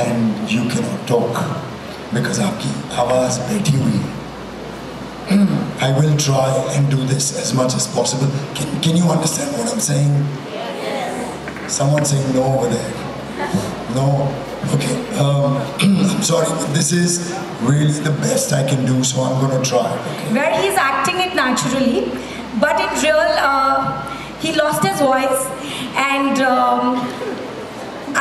and you cannot talk because आपकी आवाज़ बैठी हुई है. I will try and do this as much as possible. Can you understand what I'm saying? Yes. Someone saying no over there. No? Okay. I'm sorry, but this is really the best I can do, so I'm going to try. Okay? Where he's acting it naturally, but in real, he lost his voice, and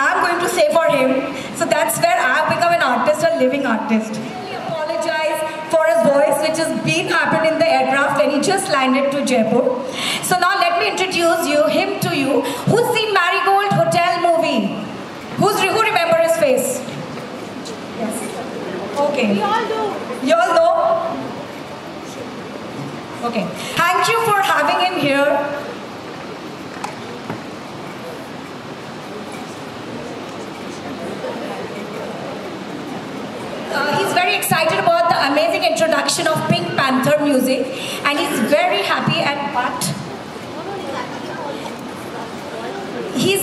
I'm going to say for him. So that's where I've become an artist, a living artist. He apologized for his voice, which has been happened in the aircraft when he just landed to Jaipur. So now let me introduce him to you. Who's seen Marigold Hotel movie? Who remember his face? Yes. Okay. We all do. You all know? Okay. Thank you for having him here. He's very excited about the amazing introduction of Pink Panther music, and he's very happy but he's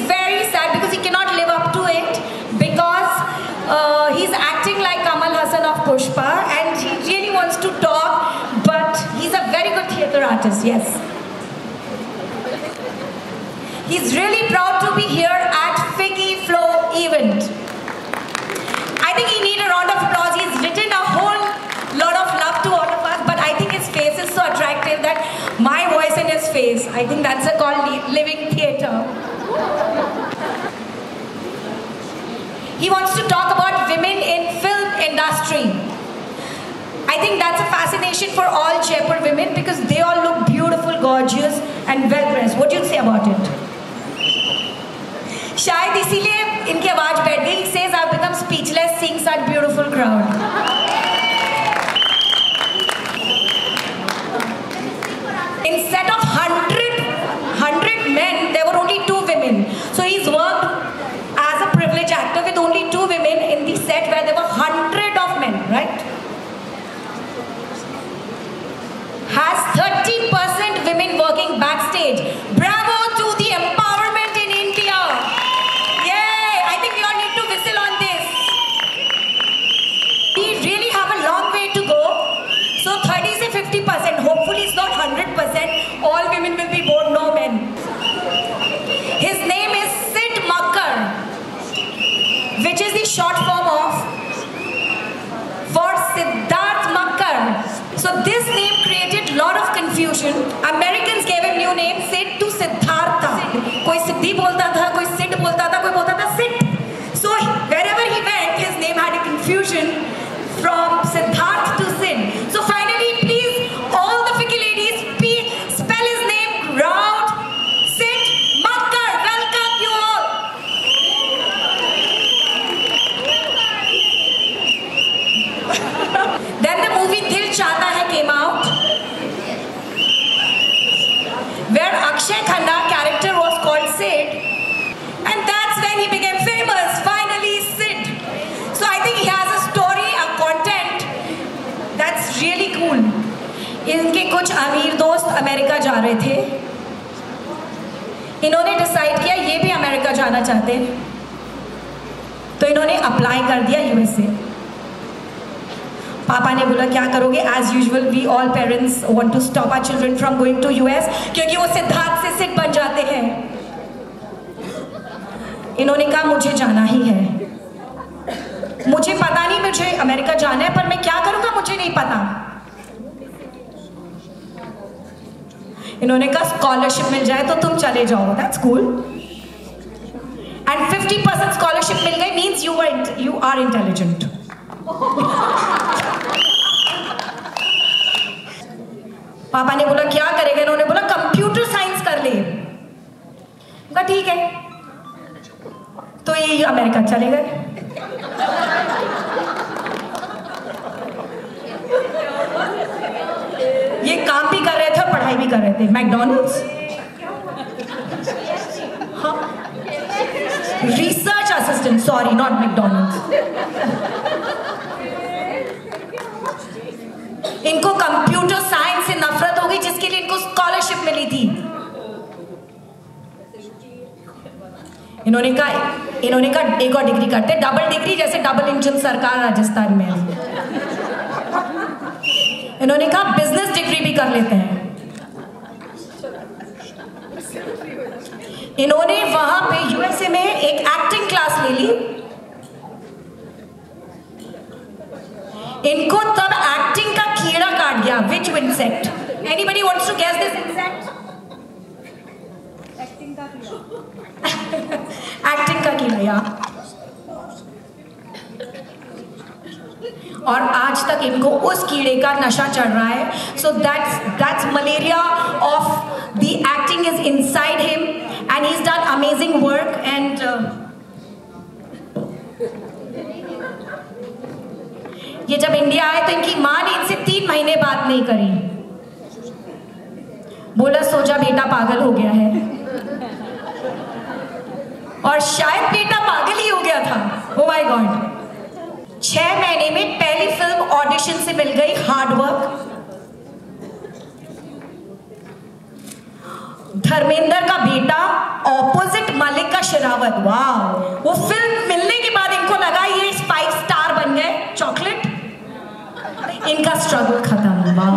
very sad because he cannot live up to it because he's acting like Kamal Hassan of Pushpa, and he really wants to talk, but he's a very good theatre artist, yes. He's really proud to be here at Figgy Flow event. I think he needs a round of applause. He's written a whole lot of love to all of us, but I think his face is so attractive that my voice in his face, I think that's called living theatre. He wants to talk about women in film industry. I think that's a fascination for all Jaipur women because they all look beautiful, gorgeous and well-dressed. What do you say about it? शायद इसीलिए इनकी आवाज बैठ गई. He says I've become speechless seeing such beautiful crowd. In set of 100 men, there were only 2 women. So he's worked as a privileged actor with only 2 women in the set where there were 100 of men, right? Has 30% women working backstage. Bravo to the empowerment in India. Yay! I think we all need to whistle on this. We really have a long way to go. So 30 to 50%. Hopefully it's not 100%. All women will be born, no men. His name is Sid Makkar, which is the short form of for Siddharth Makkar. So this name created a lot of confusion. Americans gave him new name Sid to Siddhartha. कोई सिद्धि बोलता था, कोई सिड बोलता था, कोई बोलता था Sid. So wherever he went, his name had a confusion from Siddharth to Sid. So finally, please, all the Figgy ladies, spell his name round. Sid Makkar. Welcome you all. Then the movie Dil Chahta Hai came out, where Akshay Khanna character was called Sid, and that's when he became famous. Finally, Sid. So I think he has a story, a content that's really cool. इनके कुछ अमीर दोस्त America जा रहे थे. इन्होंने decide किया ये भी अमेरिका जाना चाहते हैं, तो इन्होंने अप्लाई कर दिया यूएसए. पापा ने बोला क्या करोगे? As usual we all parents want to stop our children from going to US क्योंकि वो सिद्धार्थ से सिद्ध बन जाते हैं. इन्होंने कहा मुझे जाना ही है. मुझे पता नहीं मुझे अमेरिका जाना है, पर मैं क्या करूंगा मुझे नहीं पता. इन्होंने कहा स्कॉलरशिप मिल जाए तो तुम चले जाओ. That's cool. एंड 50% स्कॉलरशिप मिल गई मीन्स यू आर इंटेलिजेंट. पापा ने बोला क्या करेगा? इन्होंने बोला कंप्यूटर साइंस कर ले. कहा ठीक है. तो ये अमेरिका चले गए. ये काम भी कर रहे थे और पढ़ाई भी कर रहे थे. मैकडॉनल्ड्स, हाँ, research assistant, sorry not McDonald's. इनको कंप्यूटर साइंस से नफरत हो गई जिसके लिए इनको स्कॉलरशिप मिली थी. इन्होंने कहा इन्होंने कहा एक और डिग्री करते, डबल डिग्री, जैसे डबल इंजन सरकार राजस्थान में। इन्होंने कहा बिजनेस डिग्री भी कर लेते हैं। इन्होंने वहां पे यूएसए में एक एक्टिंग क्लास ले ली। इनको तब एक्टिंग का कीड़ा काट गया। Which insect? Anybody wants to guess this insect? Acting का कीड़ा। एक्टिंग का कीड़ा, या। और आज तक इनको उस कीड़े का नशा चढ़ रहा है। So that's malaria of the acting is inside him and he is done amazing work. And ये जब इंडिया आए तो इनकी मां ने इनसे 3 महीने बात नहीं करी। बोला सोचा बेटा पागल हो गया है, और शायद बेटा पागल ही हो गया था। Oh my God. 6 महीने में पहली फिल्म ऑडिशन से मिल गई, हार्ड वर्क। धर्मेंद्र का बेटा ऑपोजिट मल्लिका शेरावत, वाह। वो फिल्म मिलने के बाद इनको लगा ये 5 स्टार बन गए, चॉकलेट। इनका स्ट्रगल खत्म, वाह।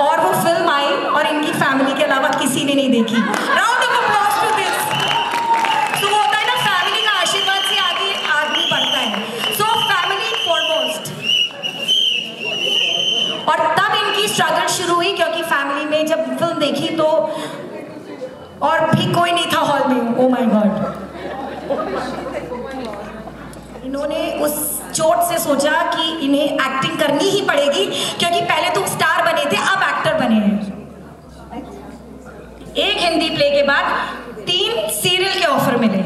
और वो फिल्म आई और इनकी फैमिली के अलावा किसी ने नहीं देखी। Round of applause to this. तो वो होता है ना, फैमिली का आशीर्वाद से आगे आदमी बढ़ता है। So family foremost. और तब इनकी स्ट्रगल शुरू हुई, क्योंकि फैमिली में जब फिल्म देखी तो और भी कोई नहीं था हॉल में। Oh my God. इन्होंने उस चोट से सोचा कि इन्हें एक्टिंग करनी ही पड़ेगी, क्योंकि पहले तो स्टार बने थे, अब एक्टर बने हैं। एक हिंदी प्ले के बाद 3 सीरियल के ऑफर मिले।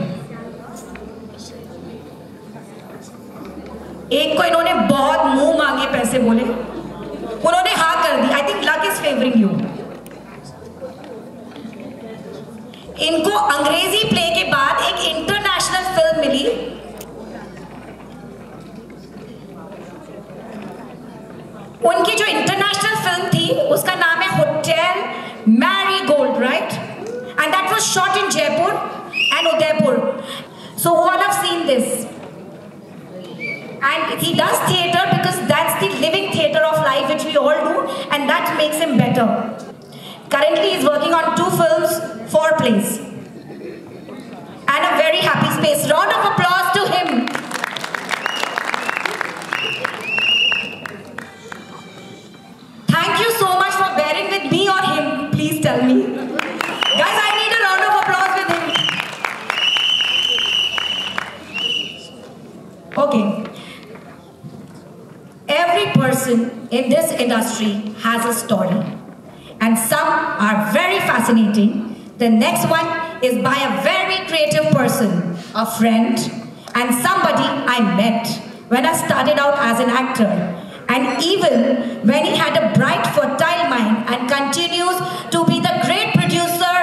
एक को इन्होंने बहुत मुंह मांगे पैसे बोले, उन्होंने हाँ कर दी। I think luck is favouring you. इनको अंग्रेजी प्ले के बाद एक इंटरनेशनल फिल्म मिली। उनकी जो इंटरनेशनल फिल्म थी उसका नाम है hotel marigold, right? And that was shot in Jaipur and Udaipur. So all have seen this. And he does theatre because that's the living theatre of life which we all do, and that makes him better. Currently he is working on 2 films, 4 plays, and a very happy space. Round of applause to him. Thank you so much for bearing with me or him. Please tell me. Guys, I need a round of applause with him. Okay. Every person in this industry has a story, and some are very fascinating. The next one is by a very creative person, a friend, and somebody I met when I started out as an actor. And even when he had a bright, fertile mind and continues to be the great producer,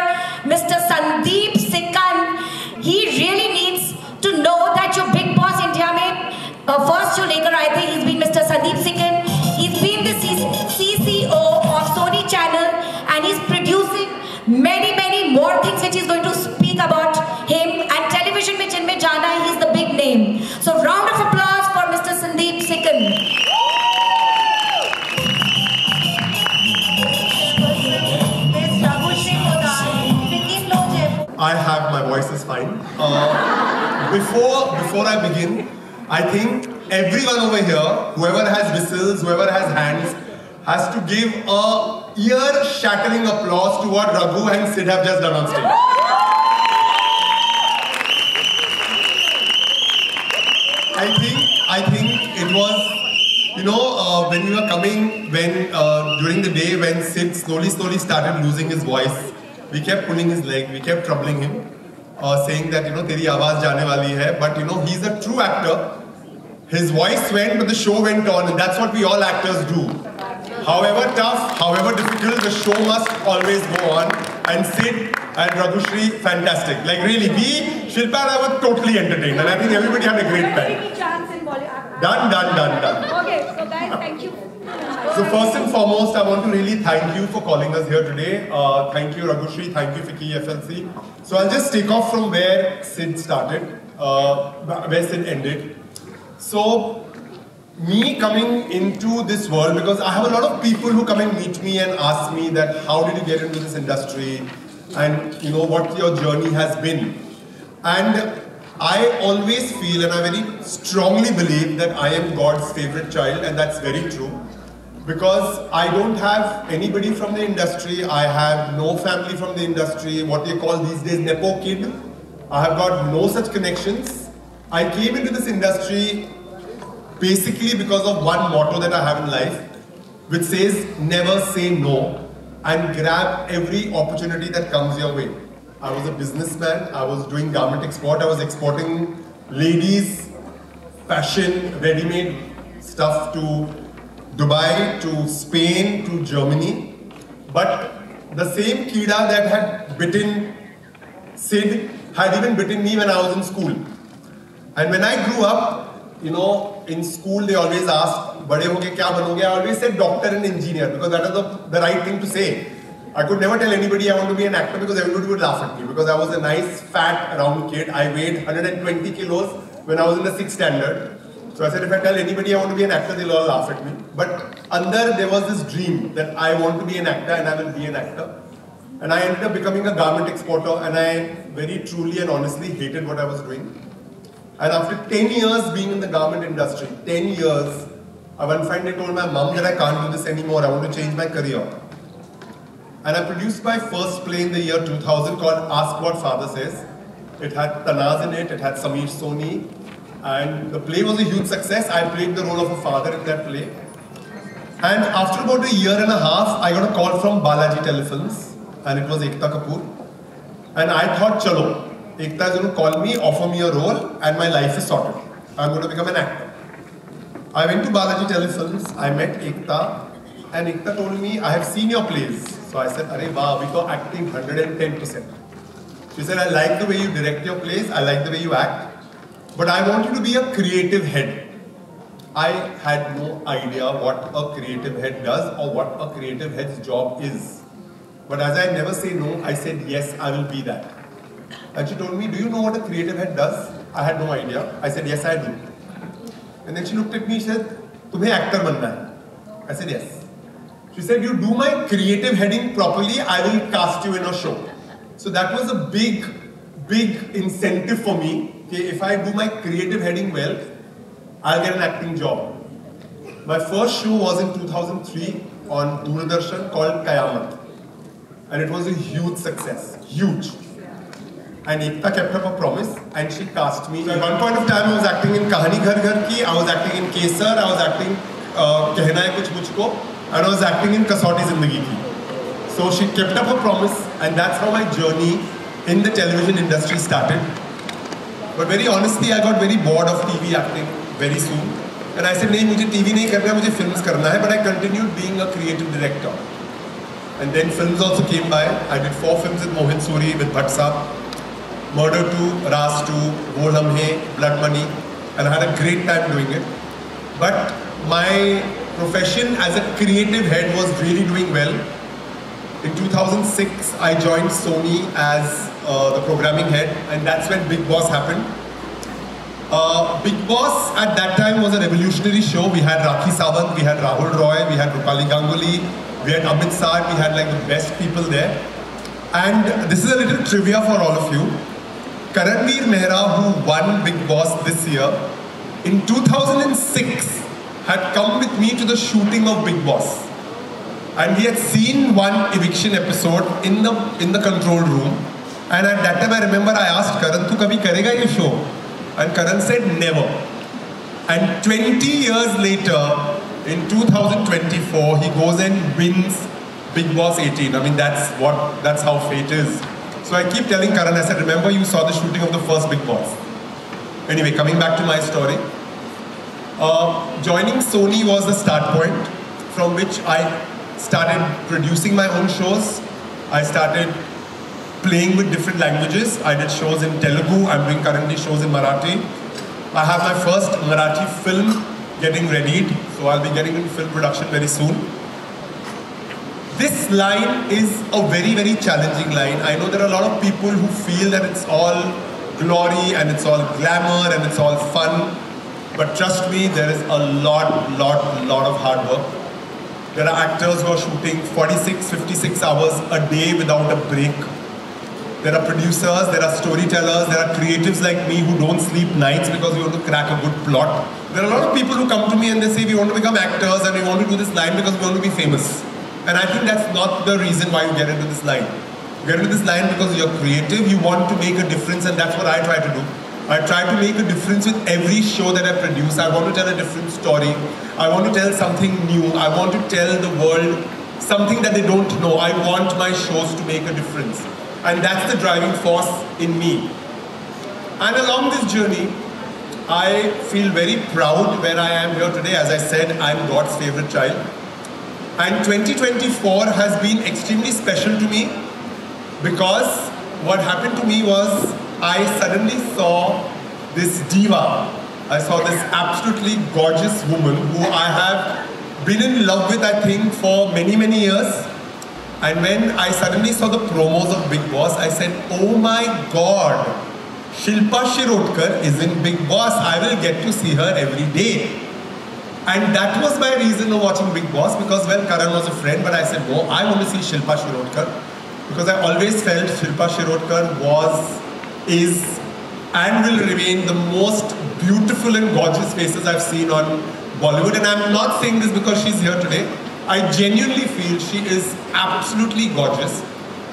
Mr. Sandeep Sikkan, he really needs to know that your Big Boss India mein first जो लेकर आए थे, he's been Mr. Sandeep Sikkan. He's been the CCO of Sony Channel, and he's producing many more things which is going to speak about him. And television में जिनमें जाना है, he's the big name. So round of applause for Mr. Sandeep Sikkan. I have, my voice is fine. Before I begin, I think everyone over here, whoever has whistles, whoever has hands, has to give a ear-shattering applause to what Raghu and Sid have just done on stage. I think it was, you know, when we were coming, during the day when Sid slowly started losing his voice, we kept pulling his leg, we kept troubling him, saying that, you know, teri awaaz jaane wali hai. But, you know, he's a true actor. His voice went, but the show went on, and that's what we all actors do. However tough, however difficult, the show must always go on. And Sid and Raghushri, fantastic. Like really, Shilpa and I were totally entertained, and I think everybody had a great time. Chance in Bollywood. Done. Okay, so guys, thank you. So first and foremost, I want to really thank you for calling us here today. Thank you, Raghushri. Thank you, Fiki FLC. So I'll just take off from where Sid started, where Sid ended. So me coming into this world, because I have a lot of people who come and meet me and ask me that how did you get into this industry, and you know what your journey has been. And I always feel, and I very strongly believe, that I am God's favorite child, and that's very true. Because I don't have anybody from the industry, I have no family from the industry, what they call these days Nepo kid. I have got no such connections. I came into this industry basically because of one motto that I have in life, which says never say no and grab every opportunity that comes your way. I was a businessman, I was doing garment export, I was exporting ladies, fashion, ready-made stuff to Dubai, to Spain, to Germany. But the same Kida that had bitten Sid had even bitten me when I was in school. And when I grew up, you know, in school they always asked, "Bade hoke kya banoge?" I always said doctor and engineer because that is the right thing to say. I could never tell anybody I want to be an actor because everybody would laugh at me because I was a nice, fat, round kid. I weighed 120 kilos when I was in the 6th standard. So I said, if I tell anybody I want to be an actor, they'll all laugh at me. But under there was this dream that I want to be an actor and I will be an actor. And I ended up becoming a garment exporter, and I very truly and honestly hated what I was doing. And after 10 years being in the garment industry, 10 years, one fine day I told my mom that I can't do this anymore, I want to change my career. And I produced my first play in the year 2000 called Ask What Father Says. It had Tanaz in it, it had Sameer Soni, and the play was a huge success. I played the role of a father in that play. And after about a year and a half, I got a call from Balaji Telefilms, and it was Ekta Kapoor. And I thought, chalo, Ekta is going to call me, offer me a role, and my life is sorted. I'm going to become an actor. I went to Balaji Telefilms, I met Ekta, and Ekta told me, I have seen your plays. So I said, Arey wow, we got acting 110%. She said, I like the way you direct your plays, I like the way you act, but I want you to be a creative head. I had no idea what a creative head does or what a creative head's job is. But as I never say no, I said, yes, I will be that. And she told me, do you know what a creative head does? I had no idea. I said, yes, I do. And then she looked at me, she said, tumhe actor banna hai. I said, yes. She said, you do my creative heading properly, I will cast you in a show. So that was a big, big incentive for me. Okay, if I do my creative heading well, I'll get an acting job. My first show was in 2003 on Doordarshan called Qayamat. And it was a huge success, huge. And Ekta kept up a promise and she cast me. So at one point of time I was acting in Kahani Ghar Ghar Ki, I was acting in Kesar, I was acting Kehna Hai Kuch Mujhko, and I was acting in Kasauti Zindagi Ki. So she kept up her promise, and that's how my journey in the television industry started. But very honestly, I got very bored of TV acting very soon. And I said, nahi, mujhe TV nahi karna hai, mujhe films karna hai. But I continued being a creative director. And then films also came by. I did 4 films with Mohin Suri, with Bhatt Saab. Murder 2, Ras 2, Wo Lamhe, Blood Money. And I had a great time doing it. But my profession as a creative head was really doing well. In 2006, I joined Sony as the programming head, and that's when Bigg Boss happened. Bigg Boss at that time was a revolutionary show. We had Rakhi Sawant, we had Rahul Roy, we had Rupali Ganguly, we had Amit Sar, we had like the best people there. And this is a little trivia for all of you. Karanveer Mehra, who won Bigg Boss this year, in 2006 had come with me to the shooting of Bigg Boss. And we had seen one eviction episode in the control room. And at that time I remember I asked Karan, "Tu kabhi karega ye show?" And Karan said, "Never." And 20 years later, in 2024, he goes and wins Bigg Boss 18. I mean, that's how fate is. So I keep telling Karan, I said, remember you saw the shooting of the first Bigg Boss. Anyway, coming back to my story. Joining Sony was the start point from which I started producing my own shows. I started playing with different languages. I did shows in Telugu. I'm doing currently shows in Marathi. I have my first Marathi film getting readied. So I'll be getting into film production very soon. This line is a very, very challenging line. I know there are a lot of people who feel that it's all glory and it's all glamour and it's all fun. But trust me, there is a lot of hard work. There are actors who are shooting 46, 56 hours a day without a break. There are producers, there are storytellers, there are creatives like me who don't sleep nights because we want to crack a good plot. There are a lot of people who come to me and they say we want to become actors and we want to do this line because we want to be famous. And I think that's not the reason why you get into this line. You get into this line because you're creative, you want to make a difference, and that's what I try to do. I try to make a difference with every show that I produce. I want to tell a different story. I want to tell something new. I want to tell the world something that they don't know. I want my shows to make a difference. And that's the driving force in me. And along this journey, I feel very proud where I am here today. As I said, I'm God's favorite child. And 2024 has been extremely special to me because what happened to me was I suddenly saw this diva. I saw this absolutely gorgeous woman who I have been in love with, I think, for many, many years. And when I suddenly saw the promos of Bigg Boss, I said, oh my God, Shilpa Shirodkar is in Bigg Boss. I will get to see her every day. And that was my reason of watching Bigg Boss, because, well, Karan was a friend, but I said, no, I want to see Shilpa Shirodkar. Because I always felt Shilpa Shirodkar was, is, and will remain the most beautiful and gorgeous faces I've seen on Bollywood. And I'm not saying this because she's here today. I genuinely feel she is absolutely gorgeous.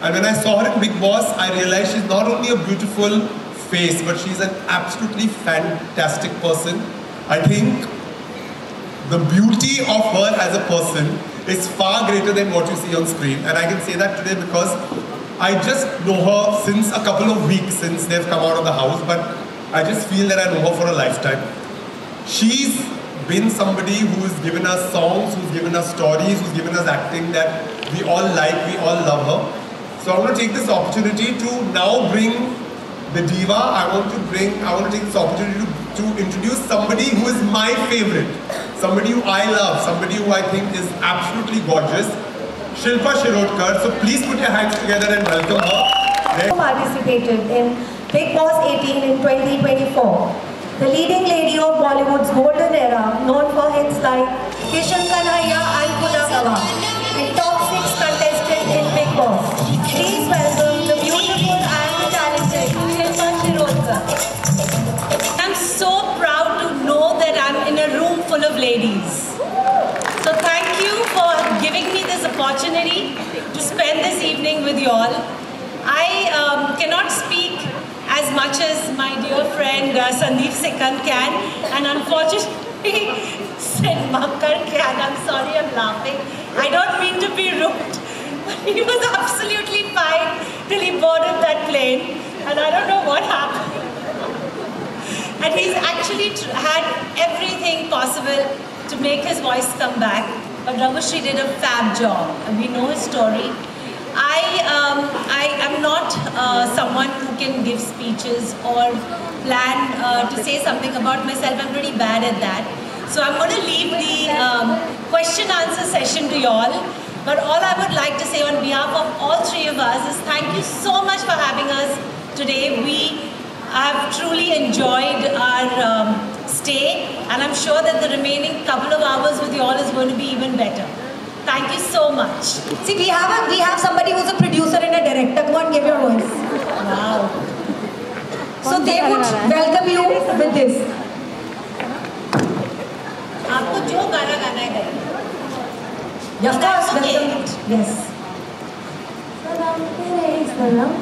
And when I saw her in Bigg Boss, I realized she's not only a beautiful face, but she's an absolutely fantastic person. I think the beauty of her as a person is far greater than what you see on screen. And I can say that today because I just know her since a couple of weeks since they've come out of the house, but I just feel that I know her for a lifetime. She's been somebody who's given us songs, who's given us stories, who's given us acting that we all like, we all love her. So I want to take this opportunity to now bring the diva. I want to take this opportunity to introduce somebody who is my favorite, somebody who I love, somebody who I think is absolutely gorgeous, Shilpa Shirodkar. So please put your hands together and welcome her. Participated in Bigg Boss 18 in 2024. The leading lady of Bollywood's golden era, known for hits like Kishan Kanhaiya and Khuda Gawah, and top 6 contestant in Bigg Boss. Please welcome the beautiful and the talented Shilpa Shirodkar. I'm so proud to know that I'm in a room full of ladies. So thank you for giving me this opportunity to spend this evening with you all. I cannot speak as much as my dear friend Sandeep Sikand can, and unfortunately Sid Makkar can. I'm sorry, I'm laughing. I don't mean to be rude, but he was absolutely fine till he boarded that plane, and I don't know what happened. And he's actually had everything possible to make his voice come back, but Ramushri did a fab job, and we know his story. I am not someone who can give speeches or plan to say something about myself. I'm pretty bad at that. So I'm going to leave the question-answer session to y'all. But all I would like to say on behalf of all three of us is thank you so much for having us today. We have truly enjoyed our stay, and I'm sure that the remaining couple of hours with you all is going to be even better. Thank you so much. See, we have somebody who's a producer and a director. Come on, give your voice. Wow. So they would welcome you with this. आपको जो गाना गाना है गाइए. Of course, Okay. welcome it. Yes. सलाम तेरे सलाम,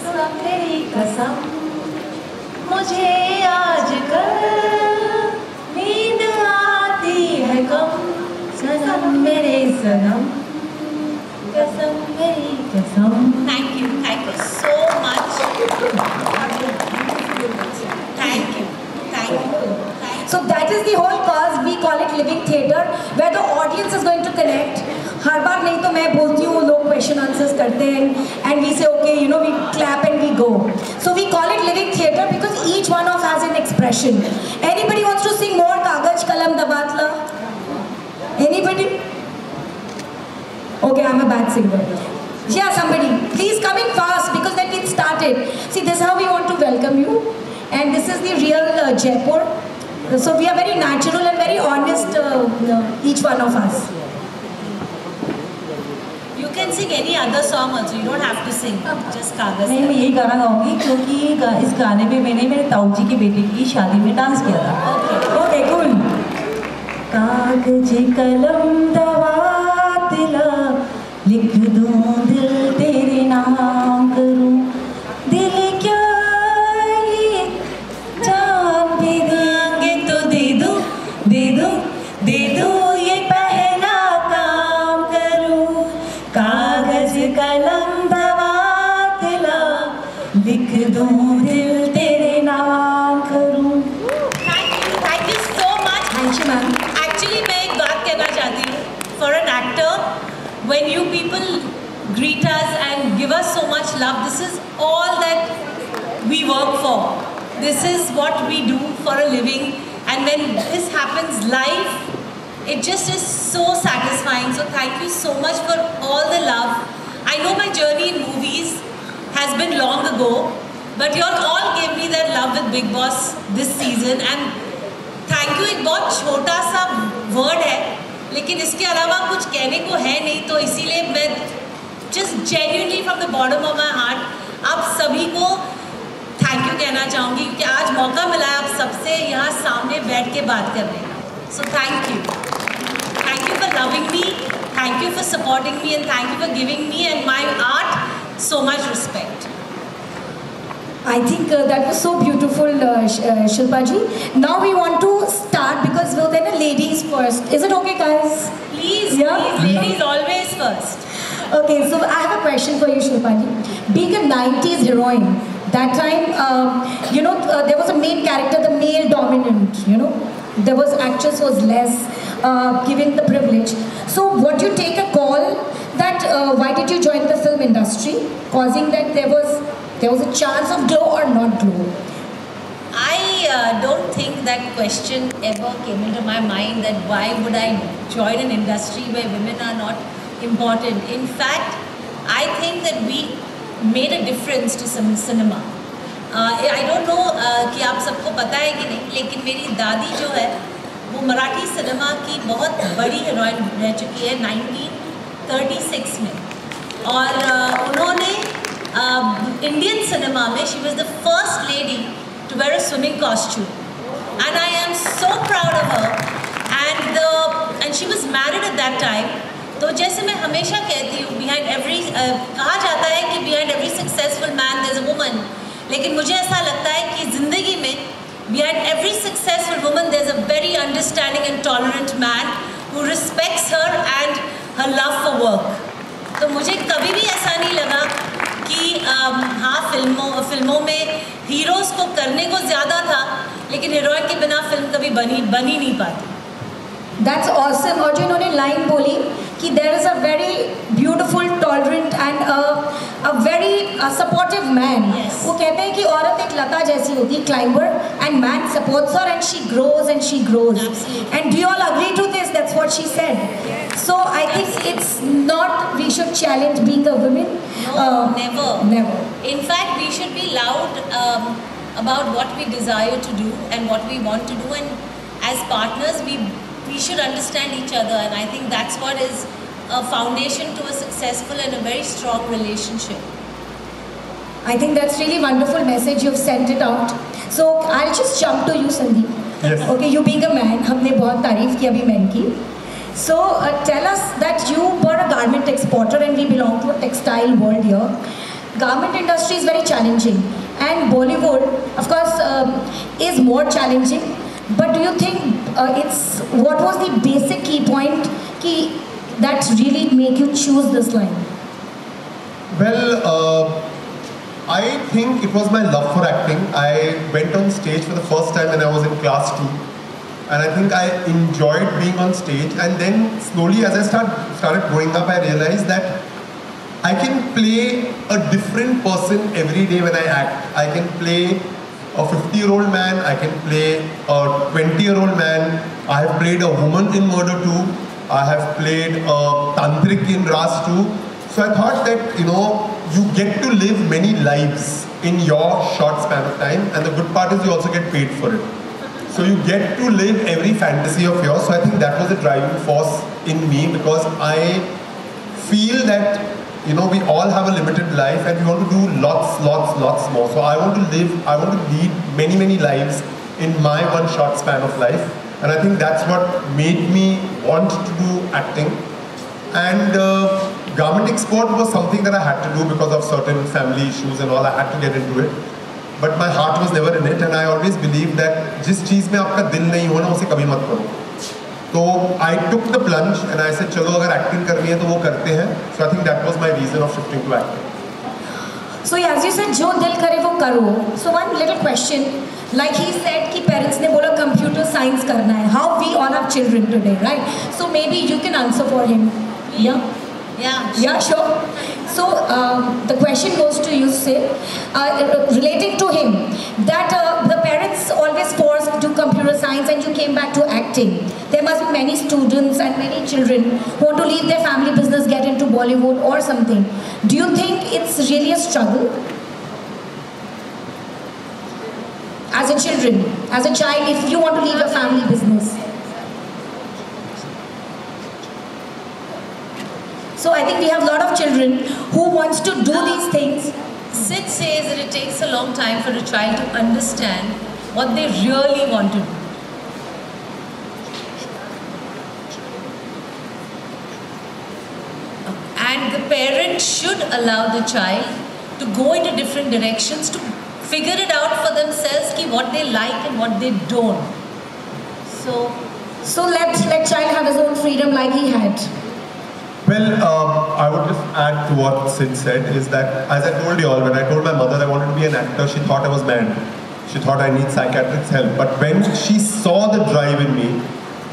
सलाम तेरी कसम, मुझे आजकल नींद आती है कम. सनम मेरे सनम, कसम मेरी कसम. Thank you so much. Thank you. So that is the whole cause. We call it living theatre, where the audience is going to connect. हर बार नहीं तो मैं बोलती हूँ, लोग question answers करते हैं, and we say okay, you know, we clap and we go. So we call it living theatre because each one of us has an expression. Anybody wants to Anybody? Okay, I'm a bad singer. Yeah, somebody. Please come in fast because then it started. See, this is how we want to welcome you. And this is the real Jaipur. So we are very natural and very honest, each one of us. You can sing any other song also. You don't have to sing. Just Kagaz. मैं यही गाना गाऊंगी क्योंकि इस गाने में मैंने मेरे ताऊ जी की बेटी की शादी में डांस किया था. Okay, cool. कागज कलम दवात ला लिख दूं दिल तेरे नाम करूं दिल क्या ये जान भी देंगे तो दे दूं ये पहला काम करूं कागज कलम दवात ला लिख दूं दिल तेरे नाम करूं. Thank you so much. Thank you, ma'am. Actually, मैं एक बात कहना चाहती हूँ. For an actor, when you people greet us and give us so much love, this is all that we work for. This is what we do for a living. And when this happens live, it just is so satisfying. So thank you so much for all the love. I know my journey in movies has been long ago, but you all gave me that love with Bigg Boss this season. And thank you. एक बहुत छोटा सा word है, लेकिन इसके अलावा कुछ कहने को है नहीं, तो इसीलिए मैं just genuinely from the bottom of my heart आप सभी को थैंक यू कहना चाहूँगी क्योंकि आज मौका मिला है आप सबसे यहाँ सामने बैठ के बात करने का. So thank you for loving me, thank you for supporting me, and thank you for giving me and my art so much respect. I think that was so beautiful, Shilpa ji. Now we want to start because we're then ladies first. Is it okay, guys? Please, Yeah. please, ladies always first. Okay, so I have a question for you, Shilpa ji. Being a 90s heroine, that time, there was a main character, the male dominant, There was actress was less, given the privilege. So what you take a call that why did you join the film industry, causing that there was a chance of glow or not glow? I don't think that question ever came into my mind that why would I join an industry where women are not important. In fact, I think that we made a difference to some cinema. I don't know कि आप सबको पता है कि नहीं, लेकिन मेरी दादी जो है वो मराठी सिनेमा की बहुत बड़ी हीरोइन रह चुकी है 1936 में, और उन्होंने इंडियन सिनेमा में she was the first lady to wear a swimming costume, and I am so proud of her. And she was married at that time. तो जैसे मैं हमेशा कहती हूँ, बिहाइंड एवरी कहा जाता है कि behind every successful man there is a woman, लेकिन मुझे ऐसा लगता है कि ज़िंदगी में behind every successful woman there is a very understanding and tolerant man who respects her and her love for work. तो मुझे कभी भी ऐसा नहीं लगा कि हाँ फिल्मों में हीरोज़ को करने को ज़्यादा था, लेकिन हीरोइन के बिना फिल्म कभी बन ही नहीं पाती. That's awesome. और जो इन्होंने लाइन बोली कि there is a very beautiful, tolerant and a very supportive man. Yes. वो कहते हैं कि औरत एक लता जैसी होती है, climber, and man supports her and she grows and she grows. Absolutely. And do you all agree to this? That's what she said. Yes. So I think it's not we should challenge being a woman. No, never. Never. In fact, we should be loud about what we desire to do and what we want to do, and as partners we should understand each other, and I think that's what is a foundation to a successful and a very strong relationship. I think that's really wonderful message you've sent it out. So I'll just jump to you, Sandeep. Yes. Okay, you being a man, हमने बहुत तारीफ की अभी men की. So tell us that you were a garment exporter and we belong to a textile world here. Garment industry is very challenging, and Bollywood, of course, is more challenging. But do you think what was the basic key point that really make you choose this line? Well, I think it was my love for acting. I went on stage for the first time when I was in class 2. And I think I enjoyed being on stage. And then slowly as I started growing up, I realized that I can play a different person every day when I act. I can play a 50-year-old man, I can play a 20-year-old man. I have played a woman in Murder 2. I have played Tantrik in Ras 2. So I thought that, you know, you get to live many lives in your short span of time, and the good part is you also get paid for it. So you get to live every fantasy of yours. So I think that was a driving force in me, because I feel that, you know, we all have a limited life and we want to do lots more. So I want to lead many lives in my one short span of life. And I think that's what made me want to do acting. And garment export was something that I had to do because of certain family issues and all. I had to get into it. But my heart was never in it, and I always believed that जिस चीज़ में आपका दिल नहीं हो ना, उसे कभी मत करो. So I took the plunge and I said, चलो अगर acting करनी है तो वो करते हैं. So I think that was my reason of shifting to acting. So as you said, जो दिल करे वो करो. So one little question, like he said कि parents ने बोला computer science करना है. How we all have children today, right? So maybe you can answer for him. Yeah. Yeah, sure. So the question goes to you, Sid, relating to him, that the parents always forced to computer science and you came back to acting. There must be many students and many children who want to leave their family business, get into Bollywood or something. Do you think it's really a struggle? As a child, if you want to leave your family business. So I think we have a lot of children who wants to do these things. Sid says that it takes a long time for a child to understand what they really want to do. And the parent should allow the child to go into different directions to figure it out for themselves, ki what they like and what they don't. So let child have his own freedom like he had. Well, I would just add to what Sid said, is that, as I told you all, when I told my mother I wanted to be an actor, she thought I was mad. She thought I need psychiatrist's help. But when she saw the drive in me,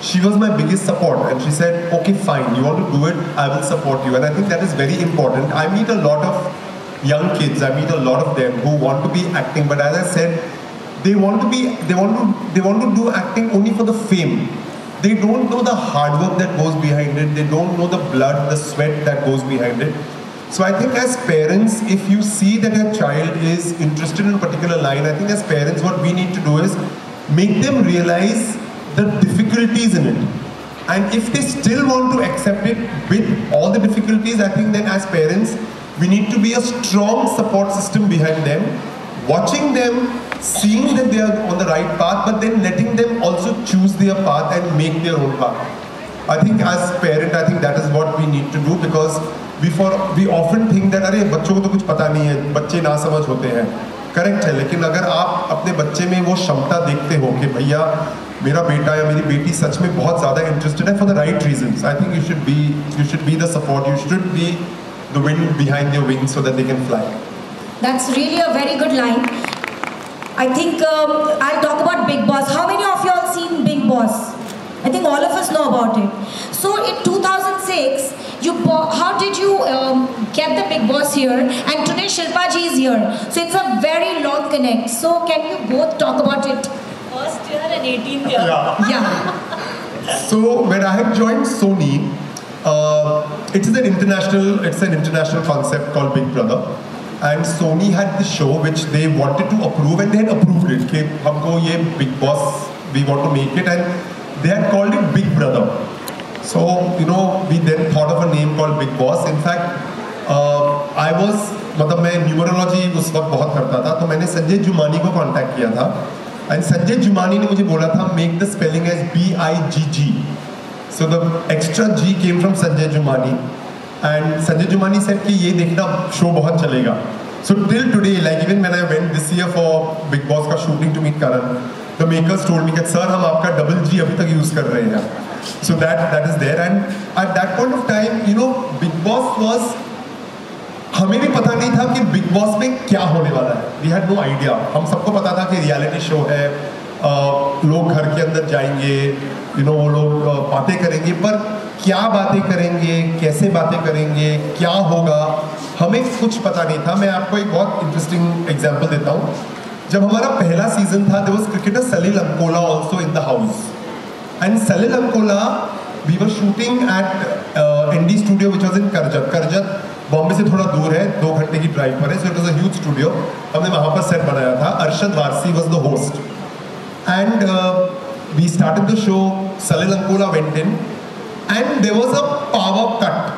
she was my biggest support. And she said, okay, fine, you want to do it, I will support you. And I think that is very important. I meet a lot of young kids, I meet a lot of them who want to be acting, but as I said, they want to do acting only for the fame. They don't know the hard work that goes behind it. They don't know the blood, the sweat that goes behind it. So I think as parents, if you see that your child is interested in a particular line, I think as parents what we need to do is make them realize the difficulties in it. And if they still want to accept it with all the difficulties, I think then as parents, we need to be a strong support system behind them, watching them, seeing that they are on the right path, but then letting them also choose their path and make their own path. I think as parent, I think that is what we need to do, because we often think that अरे बच्चों को तो कुछ पता नहीं है, बच्चे ना समझ होते हैं. करेक्ट है, लेकिन अगर आप अपने बच्चे में वो क्षमता देखते हो कि भैया मेरा बेटा या मेरी बेटी सच में बहुत ज़्यादा इंटरेस्टेड है for the right reasons, I think you should be the support, you should be the wind behind their wings so that they can fly. That's really a very good line. I think I'll talk about Bigg Boss. How many of you all seen Bigg Boss? I think all of us know about it. So in 2006, how did you get the Bigg Boss here? And today Shilpa ji is here. So it's a very long connect. So can you both talk about it? First year and 18th year. Yeah. So when I had joined Sony, it's an international concept called Big Brother. And Sony had the show which they wanted to approve, and they had approved it. कि हमको ये Bigg Boss, we want to make it, and they had called it Big Brother. So we then thought of a name called Bigg Boss. In fact, मतलब मैं numerology उस वक्त बहुत करता था, तो मैंने संजय जुमानी को कांटेक्ट किया था, and संजय जुमानी ने मुझे बोला था make the spelling as BIGG. So the extra G came from Sanjay Jumani. And Sanjay Jumani said कि ये देखना show बहुत चलेगा. So till today, like even when I went this year for Bigg Boss का shooting to meet Karan, the makers told me that sir हम आपका double G अभी तक use कर रहे हैं. So that is there, and at that point of time, Bigg Boss was, हमें भी पता नहीं था कि Bigg Boss में क्या होने वाला है. We had no idea. हम सबको पता था कि रियलिटी शो है, लोग घर के अंदर जाएंगे, वो लोग बातें करेंगे, पर क्या बातें करेंगे, कैसे बातें करेंगे, क्या होगा, हमें कुछ पता नहीं था. मैं आपको एक बहुत इंटरेस्टिंग एग्जांपल देता हूँ. जब हमारा पहला सीजन था, there was cricketer Salil Ankola also in the house, and Salil Ankola we were shooting at ND Studio, which was in Karjat. Karjat Bombay से थोड़ा दूर है, 2 घंटे की ड्राइव पर है. So it was a huge studio. हमने वहाँ पर सेट बनाया था. Arshad Varsi was the host, and we started the show. Salil Ankola went in, and there was a power cut.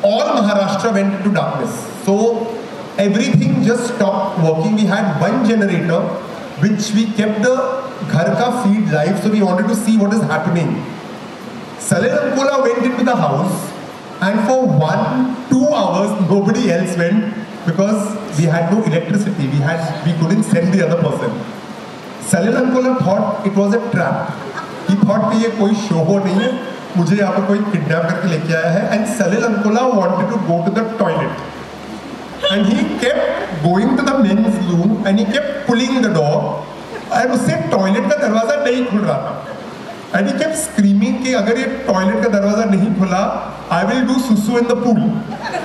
All Maharashtra went into darkness. So everything just stopped working. We had one generator, which we kept the ghar ka feed live. So we wanted to see what is happening. Salil Ankola went into the house, and for 1-2 hours nobody else went because we had no electricity. We couldn't send the other person. Salil Ankola thought it was a trap. He thought कि ये कोई show नहीं है, मुझे यहाँ पर कोई kidnap करके लेके आया है. And Salil Ankola wanted to go to the toilet, and he kept going to the men's room and he kept pulling the door. And उससे toilet का दरवाजा नहीं खुल रहा था. And he kept screaming कि अगर ये टॉयलेट का दरवाजा नहीं खुला, I will do susu in the pool,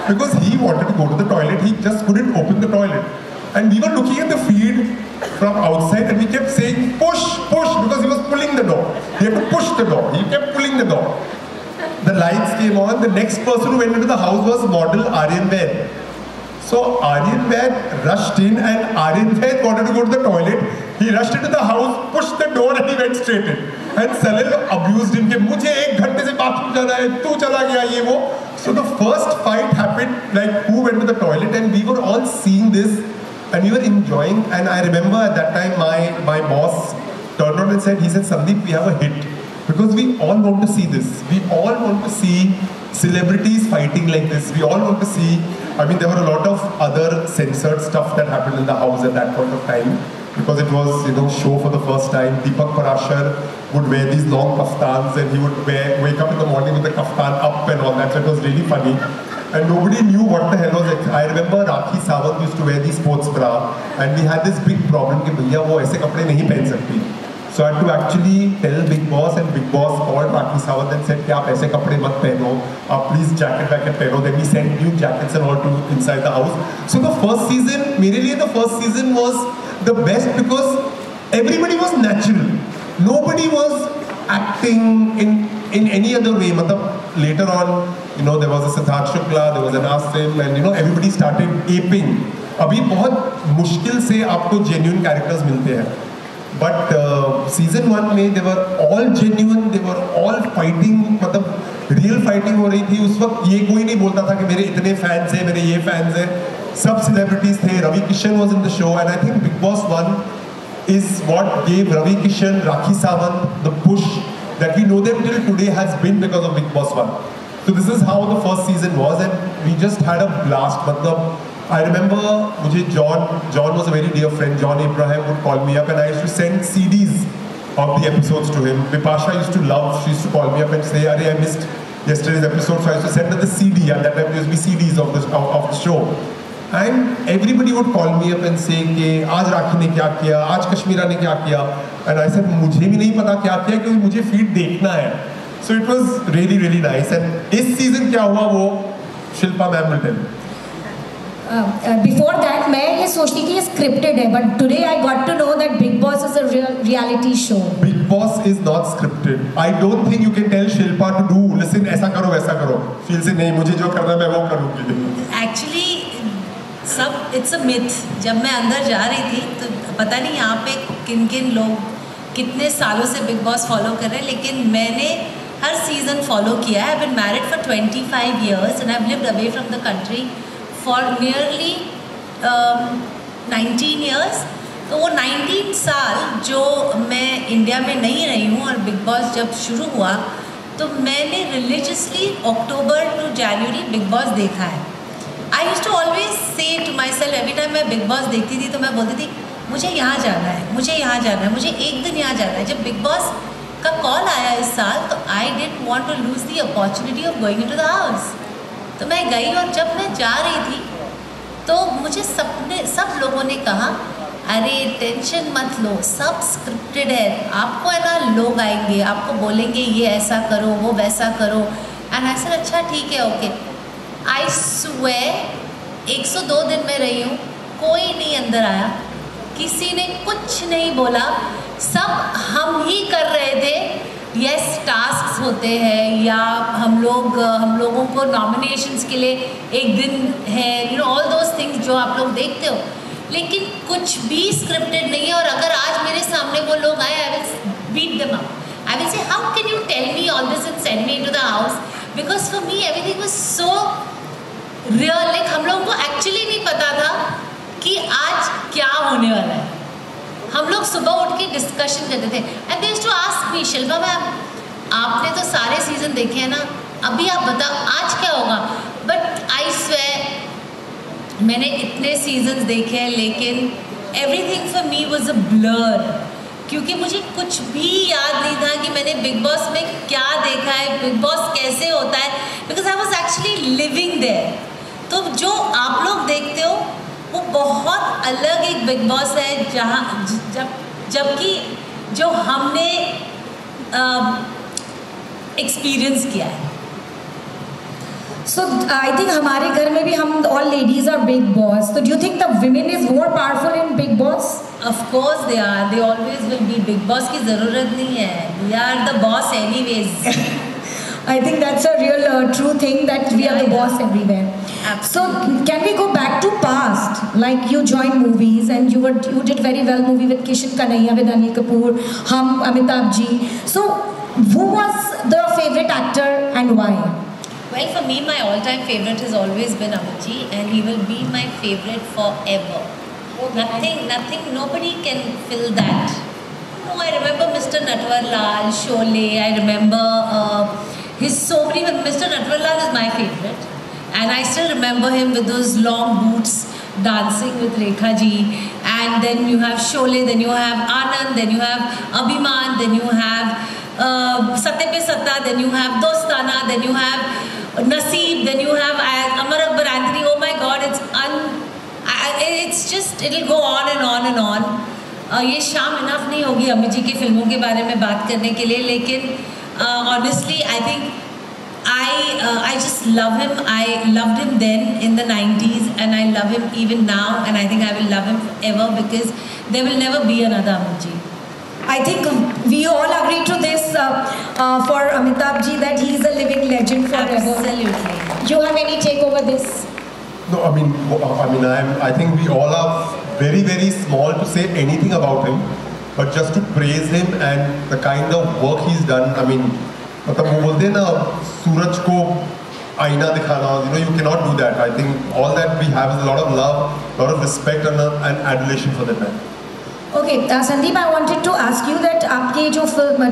because he wanted to go to the toilet. He just couldn't open the toilet, and we were looking at the feed from outside, and we kept saying push, push, because he was pulling the door. He had to push the door. He kept pulling the door. The lights came on. The next person who went into the house was model Aryan Vaid. So Aryan Vaid rushed in, and Aryan Vaid wanted to go to the toilet. He rushed into the house, pushed the door, and he went straight in. And Salil abused him कि मुझे 1 घंटे से bathroom जाना है, तू चला गया ये वो. So the first fight happened, like who went to the toilet, and we were all seeing this, and we were enjoying. And I remember at that time my boss turned around and said, he said, Sandeep, we have a hit, because we all want to see this. We all want to see celebrities fighting like this. We all want to see. I mean, there were a lot of other censored stuff that happened in the house at that point of time, because it was, you know, show for the first time. Deepak Parashar would wear these long kaftans, and he would wake up in the morning with the kaftan up and all that. So it was really funny, and nobody knew what the hell was it. I remember Rakhi Sawant used to wear these sports bra, and we had this big problem कि भैया वो ऐसे कपड़े नहीं पहन सकती. So I had to actually tell Big Boss, and Big Boss called Rakhi Sawant and said कि आप ऐसे कपड़े मत पहनो, आप please jacket वैकेट पहनो. Then we sent new jackets and all to inside the house. So the first season, मेरे लिए the first season was the best, because everybody was natural. Nobody was acting in any other way. मतलब later on, you know, there was a Siddharth Shukla, there was an Asim, and you know, everybody started aping. अभी बहुत मुश्किल से आपको genuine characters मिलते हैं. But season 1 में they were all genuine, they were all fighting, मतलब real fighting हो रही थी. उस वक्त ये कोई नहीं बोलता था कि मेरे इतने fans हैं, मेरे ये fans हैं. सब celebrities थे. Ravi Kishan was in the show, and I think Big Boss 1 is what gave Ravi Kishan, Rakhi Sawant the push that we know them till today has been because of Big Boss 1. So this is how the first season was, and we just had a blast. मतलब I remember मुझे John was a very dear friend. John Abraham would call me up, and I used to send CDs of the episodes to him. Vipasha used to love. She used to call me up and say, "Arey, I missed yesterday's episode," so I used to send her the CD. And that time there used to be CDs of the show. And everybody would call me up and say कि आज राखी ने क्या किया, आज कश्मीरा ने क्या किया. And I said मुझे भी नहीं पता क्या किया, क्योंकि मुझे फीड देखना है. So it was really really nice. And इस सीजन क्या हुआ वो Shilpa ma'am will tell. Before that, मैं ये सोचती थी ये scripted है, but today I got to know that Big Boss is a real reality show. Big Boss is not scripted. I don't think you can tell Shilpa to do, listen, ऐसा करो वैसा करो. Feel से नहीं, मुझे जो करना है मैं वो करूँगी. Actually, सब it's a myth. जब मैं अंदर जा रही थी तो पता नहीं यहाँ पे किन लोग कितने सालों से Big Boss फॉलो कर रहे हैं, लेकिन मैंने हर सीजन फॉलो किया है. I've been married for 25 years and I've lived away from the country for nearly 19 years. तो वो 19 साल जो मैं इंडिया में नहीं रही हूँ, और बिग बॉस जब शुरू हुआ तो मैंने religiously October to January Bigg Boss देखा है. I used to always say to myself, every time मैं बिग बॉस देखती थी तो मैं बोलती थी मुझे यहाँ जाना है, मुझे यहाँ जाना है, मुझे एक दिन यहाँ जाना है. जब बिग बॉस का कॉल आया इस साल तो I didn't want to lose the opportunity of going into the house. तो मैं गई, और जब मैं जा रही थी तो मुझे सब लोगों ने कहा अरे टेंशन मत लो, सब स्क्रिप्टेड है, आपको है ना लोग आएंगे आपको बोलेंगे ये ऐसा करो वो वैसा करो. एंड आई सेड अच्छा ठीक है ओके. आई स्वेयर 102 दिन में रही हूँ, कोई नहीं अंदर आया, किसी ने कुछ नहीं बोला, सब हम ही कर रहे थे. यस, टास्क होते हैं या हम लोगों को नॉमिनेशंस के लिए एक दिन है, you know all those things जो आप लोग देखते हो, लेकिन कुछ भी स्क्रिप्टेड नहीं है। और अगर आज मेरे सामने वो लोग आए, I will beat them up, I will say how can you tell me all this and send me into the house, because for me everything was so real. Like हम लोगों को एक्चुअली नहीं पता था कि आज क्या होने वाला है। हम लोग सुबह उठ के डिस्कशन करते थे and they used to ask me, Shilpa ma'am आपने तो सारे सीजन देखे हैं ना, अभी आप बताओ आज क्या होगा। बट आई स्वेयर मैंने इतने सीजन्स देखे हैं, लेकिन everything for me was a blur, क्योंकि मुझे कुछ भी याद नहीं था कि मैंने बिग बॉस में क्या देखा है, बिग बॉस कैसे होता है, because I was actually living there. तो जो आप लोग देखते हो वो बहुत अलग एक बिग बॉस है, जहाँ जबकि जो हमने एक्सपीरियंस किया है। So I think हमारे घर में भी हम all ladies are big boss. So do you think the women is more powerful in Big Boss? Of course they are. They always will be. Big Boss की ज़रूरत नहीं है. We are the boss anyways. I think that's a real true thing that we are the boss everywhere. Absolutely. So can we go back to past? Like you joined movies and you did very well movie with Kishan Kanhaiya, with Anil Kapoor, Hum, Amitabh Ji. So who was the favorite actor and why? Well, for me, my all-time favorite has always been Amit Ji, and he will be my favorite forever. Nothing, nobody can fill that. No, I remember Mr. Natwar Lal, Sholay. I remember Mr. Natwar Lal is my favorite, and I still remember him with those long boots, dancing with Rekha Ji. And then you have Sholay, then you have Anand, then you have Abhiman, then you have Satya Pe Satta, then you have Dostana, then you have Naseeb, then you have Amar Akbar Anthony. Oh my God, it's just, it'll go on and on and on. ये शाम enough नहीं होगी अमित जी की फिल्मों के बारे में बात करने के लिए, लेकिन honestly I think I just love him. I loved him then in the 90s and I love him even now, and I think I will love him forever because there will never be another Amit Ji. I think we all agree to this for Amitabh Ji that he is a living legend forever. Absolutely. You have any take over this? No, I think we all are very, very small to say anything about him, but just to praise him and the kind of work he's done. I mean, मतलब वो बोलते हैं ना सूरज को आईना दिखाना, you cannot do that. I think all that we have is a lot of love, a lot of respect and adulation for that man. Okay, Sandeep, I wanted to ask you that आपके जो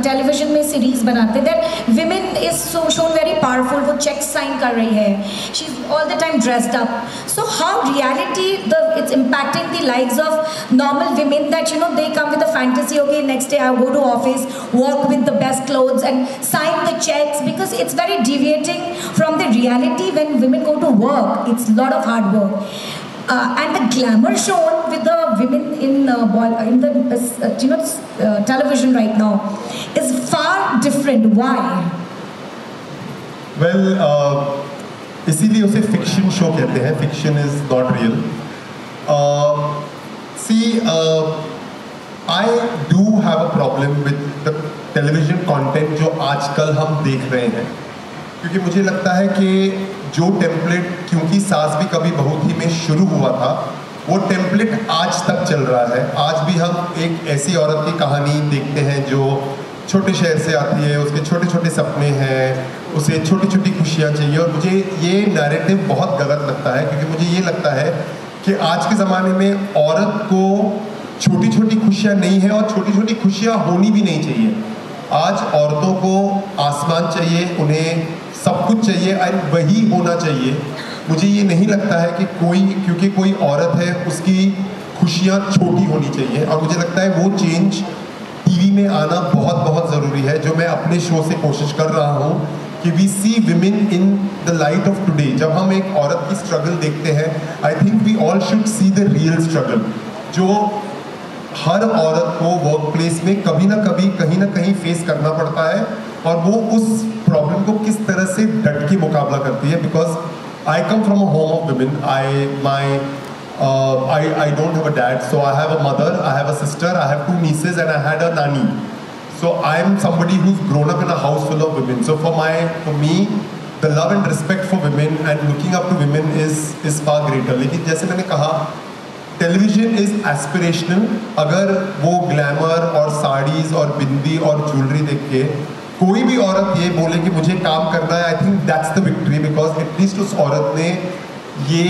television में series बनाते that women is shown very powerful, वो checks sign कर रही है, she's all the time dressed up. So how reality it's impacting the lives of normal women that they come with a fantasy, okay, next day I go to office, work with the best clothes and sign the checks, because it's very deviating from the reality when women go to work. It's a lot of hard work. And the glamour shown with the women in the television right now is far different. Why? Well, इसीलिए उसे fiction show कहते हैं. Fiction is not real. I do have a problem with the television content जो आजकल हम देख रहे हैं, क्योंकि मुझे लगता है कि जो टेम्पलेट, क्योंकि सास भी कभी बहू थी में शुरू हुआ था, वो टेम्पलेट आज तक चल रहा है. आज भी हम एक ऐसी औरत की कहानी देखते हैं जो छोटे शहर से आती है, उसके छोटे छोटे सपने हैं, उसे छोटी छोटी खुशियाँ चाहिए. और मुझे ये नैरेटिव बहुत गलत लगता है, क्योंकि मुझे ये लगता है कि आज के ज़माने में औरत को छोटी छोटी खुशियाँ नहीं है और छोटी छोटी खुशियाँ होनी भी नहीं चाहिए. आज औरतों को आसमान चाहिए, उन्हें सब कुछ चाहिए और वही होना चाहिए. मुझे ये नहीं लगता है कि क्योंकि कोई औरत है उसकी खुशियाँ छोटी होनी चाहिए. और मुझे लगता है वो चेंज टीवी में आना बहुत बहुत ज़रूरी है, जो मैं अपने शो से कोशिश कर रहा हूँ कि we see women in the light of today. जब हम एक औरत की स्ट्रगल देखते हैं, I think we all should see the real struggle, जो हर औरत को वर्क प्लेस में कभी ना कभी कहीं ना कहीं फेस करना पड़ता है, और वो उस प्रॉब्लम को किस तरह से डट के मुकाबला करती है. Because I come from a home of women. I don't have a dad, so I have a mother, I have a sister, I have 2 nieces and I had a nanny. So I'm somebody who's grown up in a house full of women. So for me, the love and respect for women and looking up to women is far greater. लेकिन जैसे मैंने कहा, television is aspirational. अगर वो glamour और साड़ीज और बिंदी और jewelry देख के कोई भी औरत ये बोले कि मुझे काम करना है, I think that's the victory, because at least उस औरत ने ये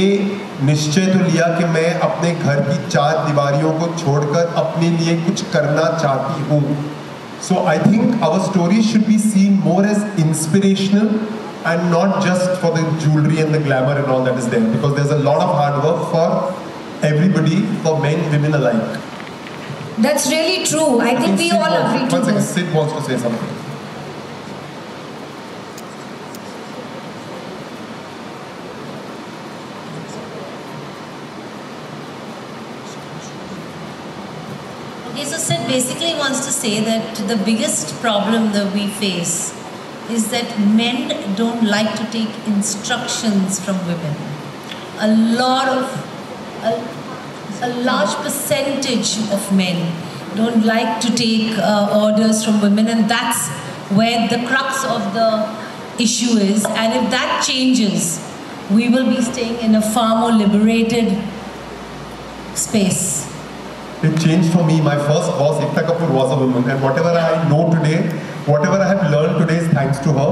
निश्चय तो लिया कि मैं अपने घर की 4 दीवारियों को छोड़कर अपने लिए कुछ करना चाहती हूँ. So I think our story should be seen more as inspirational and not just for the jewelry and the glamour and all that is there, because there's a lot of hard work for everybody, for men, women alike. That's really true. I think we all agree to this. Sid wants to say something. So Sid basically wants to say that the biggest problem that we face is that men don't like to take instructions from women. A large percentage of men don't like to take orders from women, and that's where the crux of the issue is. And if that changes, we will be staying in a far more liberated space. It changed for me. My first boss, Ekta Kapoor, was a woman, and whatever I know today, whatever I have learned today is thanks to her.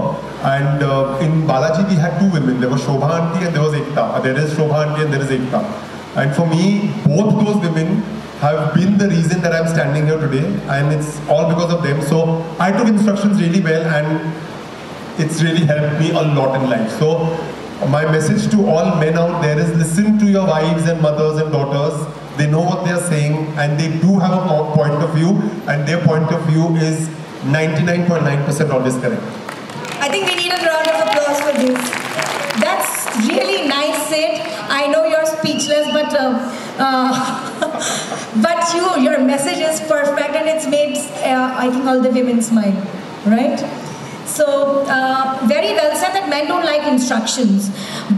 And in Balaji, we had 2 women. There was Shobha Aunty and there was Ekta. There is Shobha Aunty and there is Ekta. And for me, both those women have been the reason that I'm standing here today, and it's all because of them. So I took instructions really well, and it's really helped me a lot in life. So my message to all men out there is, listen to your wives and mothers and daughters. They know what they are saying, and they do have a point of view, and their point of view is 99.9% always correct. I think we need a round of applause for this. That's really nice, Sid. I know you're speechless, but your message is perfect, and it's made I think all the women smile, right? So very well said that men don't like instructions,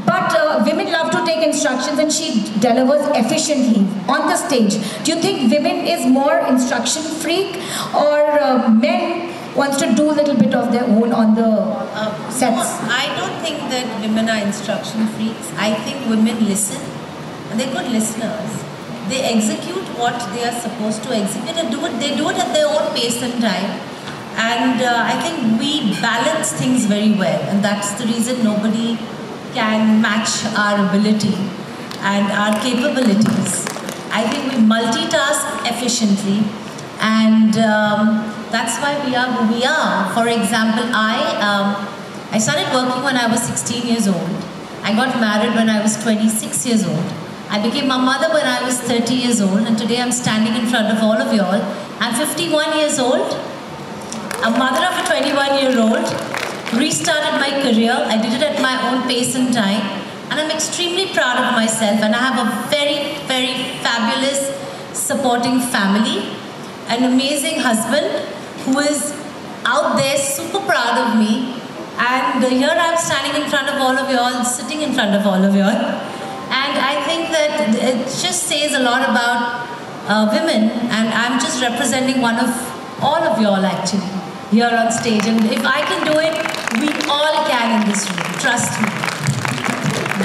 but women love to take instructions, and she delivers efficiently on the stage. Do you think women is more instruction freak, or men wants to do a little bit of their own on the sets? No, I don't think that women are instruction freaks. I think women listen, and they're good listeners. They execute what they are supposed to execute, and they do it at their own pace and time. And I think we balance things very well, and that's the reason nobody can match our ability and our capabilities. I think we multitask efficiently, and that's why we are who we are. For example, I started working when I was 16 years old. I got married when I was 26 years old. I became a mother when I was 30 years old, and today I'm standing in front of all of you all. I'm 51 years old. A mother of a 21-year-old, restarted my career. I did it at my own pace and time, and I'm extremely proud of myself, and I have a very, very fabulous supporting family, an amazing husband who is out there super proud of me, and here I'm standing in front of all of you all, sitting in front of all of you all, and I think that it just says a lot about women, and I'm just representing one of all of you all actually here on stage, and if I can do it, we all can in this room, trust me.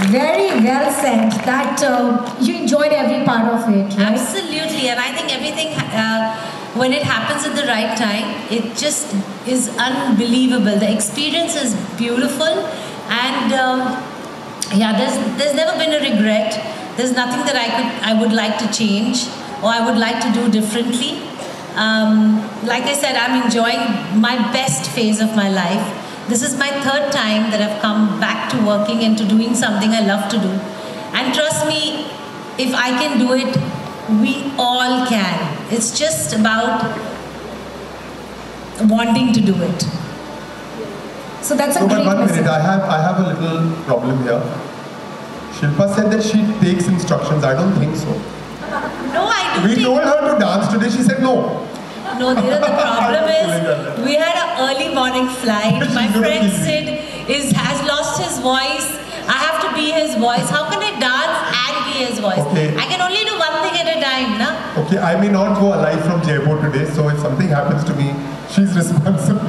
Very well said. That you enjoyed every part of it, right? Absolutely, and I think everything, when it happens at the right time, it just is unbelievable. The experience is beautiful, and yeah, there's never been a regret. There's nothing that I would like to change, or I would like to do differently. Like I said, I'm enjoying my best phase of my life. This is my 3rd time that I've come back to working and to doing something I love to do. And trust me, if I can do it, we all can. It's just about wanting to do it. So that's a great but one message. minute, I have a little problem here. Shilpa said that she takes instructions. I don't think so. No, I do. We told her to dance today. She said no. No, the problem is we had an early morning flight. My friend Sid has lost his voice. I have to be his voice. How can I dance and be his voice? Okay. I can only do one thing at a time, na? Okay. I may not go alive from Jaipur today, so if something happens to me, she's responsible.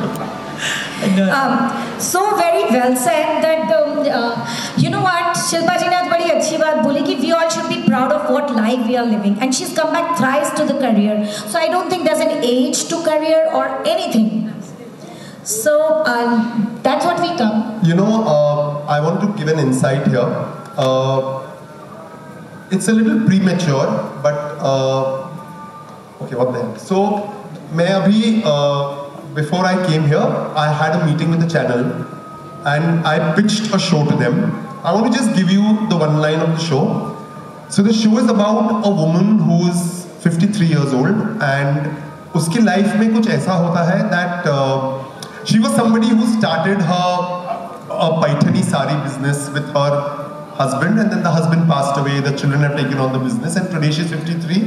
So very well said that you know what, Shilpa ji ने आज बड़ी अच्छी बात बोली कि we all should be proud of what life we are living, and she's come back thrice to the career. So I don't think there's an age to career or anything. So that's what we come. You know, I want to give an insight here. It's a little premature, but okay, what the heck. So मैं अभी before I came here, I had a meeting with the channel and I pitched a show to them. I want to just give you the one line of the show. So the show is about a woman who's 53 years old and उसकी life में कुछ ऐसा होता है that she was somebody who started her Paithani sari business with her husband, and then the husband passed away, the children have taken on the business, and today she's 53.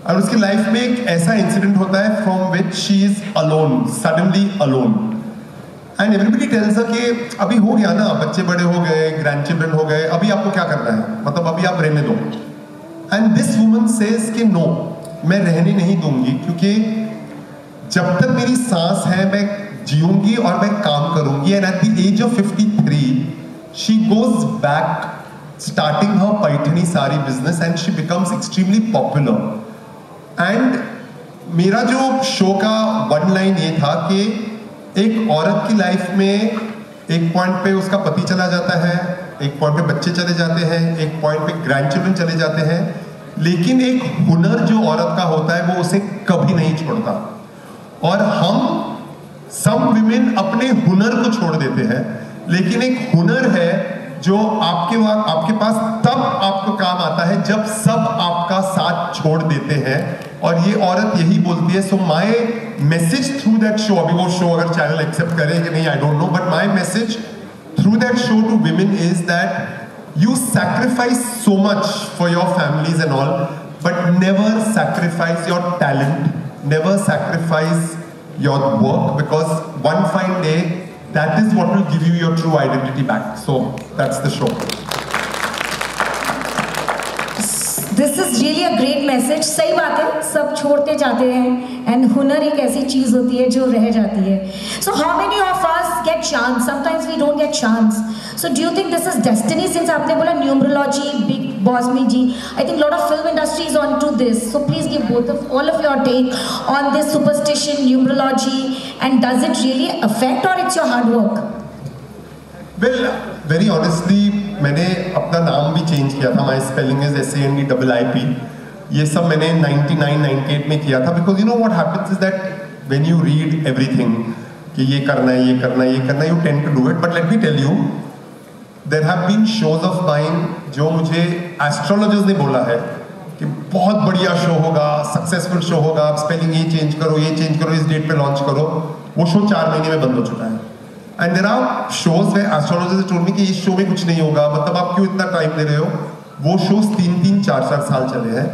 और उसकी life में एक ऐसा इंसिडेंट होता है from which she is alone, suddenly alone, and everybody tells her कि अभी हो गया ना, बच्चे बड़े हो गए, ग्रैंड चिल्ड्रन हो गए, अभी आपको क्या करना है, मतलब अभी आप रहने दो. एंड दिस वुमन सेज कि नो, मैं रहने नहीं दूंगी, क्योंकि जब तक मेरी सांस है मैं जीऊंगी और मैं काम करूंगी. And at the age of 53 she goes back starting her Paithani sari business and she becomes extremely popular. And मेरा जो शो का वन लाइन ये था कि एक औरत की लाइफ में एक पॉइंट पे उसका पति चला जाता है, एक पॉइंट पे बच्चे चले जाते हैं, एक पॉइंट पे ग्रैंड चिल्ड्रन चले जाते हैं, लेकिन एक हुनर जो औरत का होता है वो उसे कभी नहीं छोड़ता. और हम सम विमेन अपने हुनर को छोड़ देते हैं, लेकिन एक हुनर है जो आपके पास तब आपको काम आता है जब सब आपका साथ छोड़ देते हैं. और ये औरत यही बोलती है. So my message through that show, अभी वो शो अगर चैनल एक्सेप्ट करे कि नहीं I don't know, but my message through that show to women is that you sacrifice so much for your families and all, but never sacrifice your talent, never sacrifice your work, because one fine day that is what will give you your true identity back. So that's the show. This is really a great message. सही बात है, सब छोड़ते जाते हैं and हुनर एक ऐसी चीज होती है जो रह जाती है. So how many of us get chance? Sometimes we don't get chance. So do you think this is destiny? Since आपने बोला numerology, Big Boss Me ji, I think a lot of film industry is on to this. So please give all of your take on this superstition, numerology, and does it really affect or it's your hard work? Well, very honestly, मैंने अपना नाम भी change किया था. My spelling is SANDIIP. ये सब मैंने 99-98 में किया था, because you know what happens is that when you read everything कि ये करना है, ये करना है, ये करना है, you tend to do it. But let me tell you, there have been shows of mine जो मुझे एस्ट्रोलॉजर्स ने बोला है कि बहुत बढ़िया शो होगा, सक्सेसफुल शो होगा, आप स्पेलिंग ये चेंज करो, ये चेंज करो, इस डेट पे लॉन्च करो. वो शो 4 महीने में बंद हो चुका है. And there are shows where astrologers told me कि इस शो में कुछ नहीं होगा, मतलब आप क्यों इतना टाइम दे रहे हो. वो शोज 3-3, 4-4 साल चले हैं.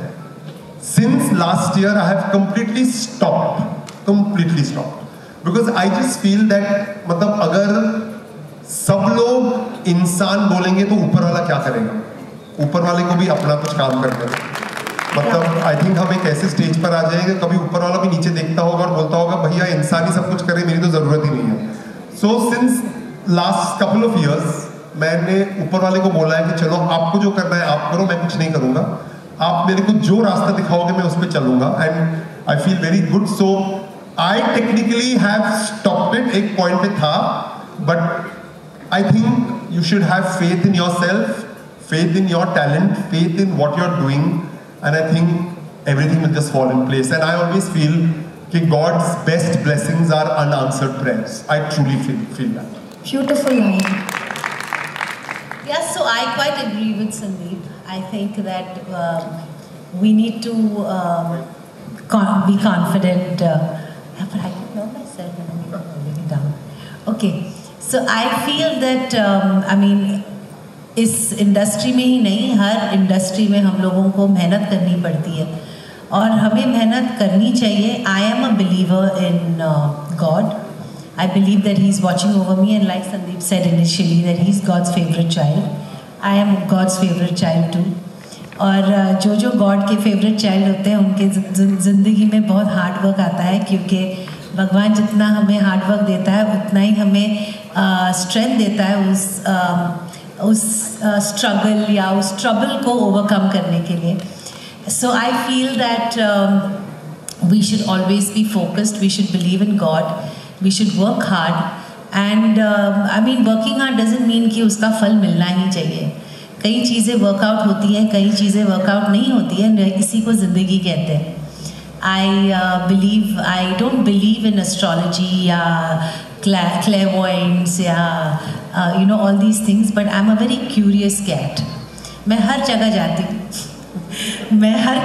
Since last year I have completely stopped because I just feel that, मतलब अगर सब लोग इंसान बोलेंगे तो ऊपर वाला क्या करेगा. ऊपर वाले को भी अपना कुछ काम करना है. मतलब आई थिंक हम एक ऐसे स्टेज पर आ जाएंगे, कभी ऊपर वाला भी नीचे देखता होगा और बोलता होगा भैया इंसान ही सब कुछ करे, मेरी तो जरूरत ही नहीं है. So since last couple of years मैंने ऊपर वाले को बोला है कि चलो आपको जो करना है आप करो, मैं कुछ नहीं करूंगा, आप मेरे को जो रास्ता दिखाओगे मैं उस पर चलूंगा. And I feel very good. So I technically have stopped it. एक पॉइंट पे था, but I think you should have faith in yourself, faith in your talent, faith in what you're doing, and I think everything will just fall in place. And I always feel that God's best blessings are unanswered prayers. I truly feel that. Beautiful line. Yes, so I quite agree with Sandeep. I think that we need to be confident. But I can know myself when I'm holding it down. Okay. So I feel that I mean इस industry में ही नहीं, हर industry में हम लोगों को मेहनत करनी पड़ती है और हमें मेहनत करनी चाहिए. I am a believer in God. I believe that He's watching over me, and like Sandeep said initially that He's God's favorite child. I am God's favorite child too. और जो गॉड के फेवरेट चाइल्ड होते हैं उनके ज़िंदगी में बहुत hard work आता है, क्योंकि भगवान जितना हमें हार्ड वर्क देता है उतना ही हमें स्ट्रेंथ देता है उस स्ट्रगल या उस ट्रबल को ओवरकम करने के लिए. So I feel that we should always be focused, we should believe in God, we should work hard. And I mean working hard doesn't mean कि उसका फल मिलना ही चाहिए. कई चीज़ें वर्कआउट होती हैं, कई चीज़ें वर्कआउट नहीं होती हैं, इसी को ज़िंदगी कहते हैं. I don't believe in astrology या clairvoyance या all these things, but I'm a very curious cat. मैं हर जगह जाती हूँ, मैं हर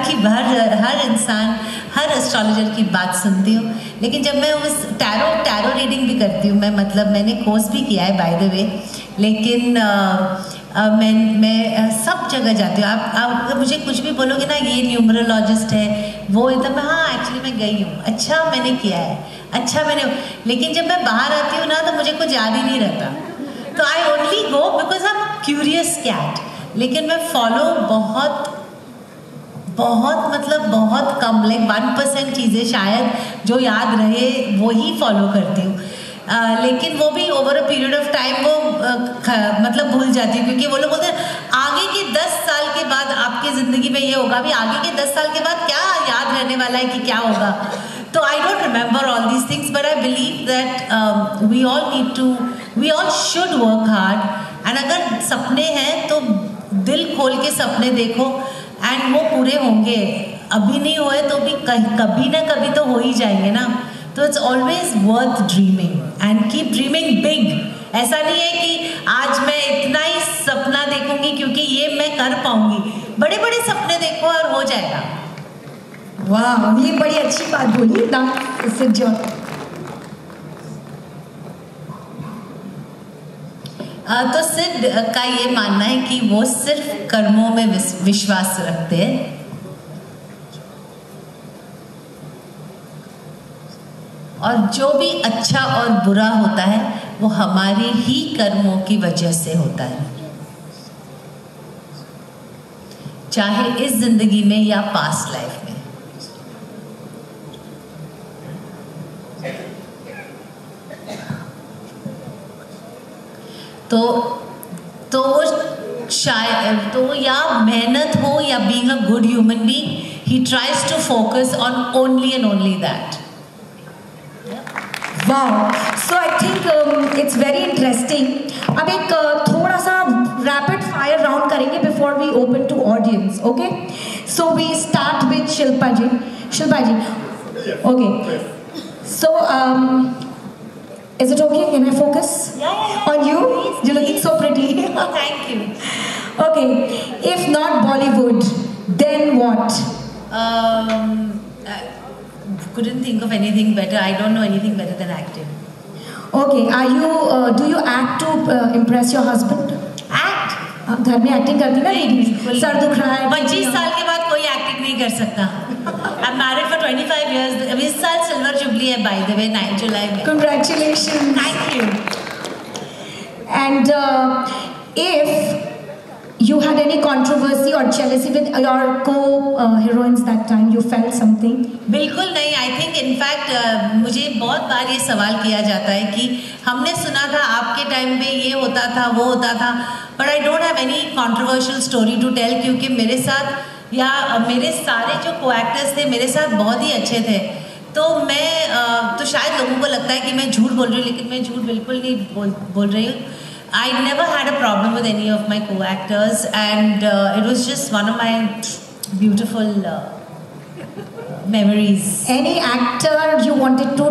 इंसान, हर एस्ट्रोलॉजर की बात सुनती हूँ, लेकिन जब मैं उस टैरो रीडिंग भी करती हूँ, मैंने कोर्स भी किया है बाय द वे, लेकिन मैं सब जगह जाती हूँ. आप मुझे कुछ भी बोलोगे ना, ये न्यूमरोलॉजिस्ट है, वो एकदम, हाँ एक्चुअली मैं गई हूँ, अच्छा मैंने किया है, अच्छा मैंने, लेकिन जब मैं बाहर आती हूँ ना तो मुझे कुछ याद ही नहीं रहता. तो I only go because I am curious cat. लेकिन मैं फॉलो बहुत कम, लाइक 1% चीज़ें शायद जो याद रहे वो ही फॉलो करती हूँ. लेकिन वो भी over a period of time वो मतलब भूल जाती हूँ, क्योंकि वो लोग बोलते हैं आगे के 10 साल के बाद आपकी ज़िंदगी में ये होगा, अभी आगे के 10 साल के बाद क्या याद रहने वाला है कि क्या होगा. तो I don't remember all these things, but I believe that we all should work hard. And अगर सपने हैं तो दिल खोल के सपने देखो, एंड वो पूरे होंगे. अभी नहीं हुए तो भी कभी ना कभी तो हो ही जाएंगे ना. तो it's always worth dreaming and keep dreaming big. ऐसा नहीं है कि आज मैं इतना ही सपना देखूंगी क्योंकि ये मैं कर पाऊंगी. बड़े बड़े सपने देखो और हो जाएगा. वाह, ये बड़ी अच्छी बात बोली ना सिद्धि. तो सिद्ध का ये मानना है कि वो सिर्फ कर्मों में विश्वास रखते हैं, और जो भी अच्छा और बुरा होता है वो हमारे ही कर्मों की वजह से होता है, चाहे इस जिंदगी में या पास्ट लाइफ में. तो शायद तो या मेहनत हो या being a good human being, he tries to focus on only and only that. Wow, so I think it's very interesting. अब एक थोड़ा सा rapid fire round करेंगे before we open to audience, okay? So we start with Shilpa ji. Okay. So is it okay? Can I focus? Yeah. On you? Please. You're looking so pretty. Thank you. Okay. If not Bollywood, then what? Couldn't think of anything better. I don't know anything better than acting. Okay. Do you act to impress your husband? Act? घर में acting करती ना ladies, sir दुख रहा है. 25 साल के बाद कोई एक्टिंग नहीं कर सकता. I'm married for 25 years. अभी इस साल सिल्वर जुबली है, by the way, 9 जुलाई में. Congratulations. Thank you. And if you had any controversy or jealousy with your co-heroines that time, you felt something? बिल्कुल नहीं. I think in fact मुझे बहुत बार ये सवाल किया जाता है कि हमने सुना था आपके टाइम पे ये होता था, वो होता था, but I don't have any controversial story to tell, क्योंकि मेरे साथ या मेरे सारे जो co-actors थे मेरे साथ बहुत ही अच्छे थे. तो मैं तो शायद लोगों को लगता है कि मैं झूठ बोल रही हूँ, लेकिन मैं झूठ बिल्कुल नहीं बोल रही हूँ. I never had a problem with any of my co-actors, and it was just one of my beautiful memories. Any actor you wanted to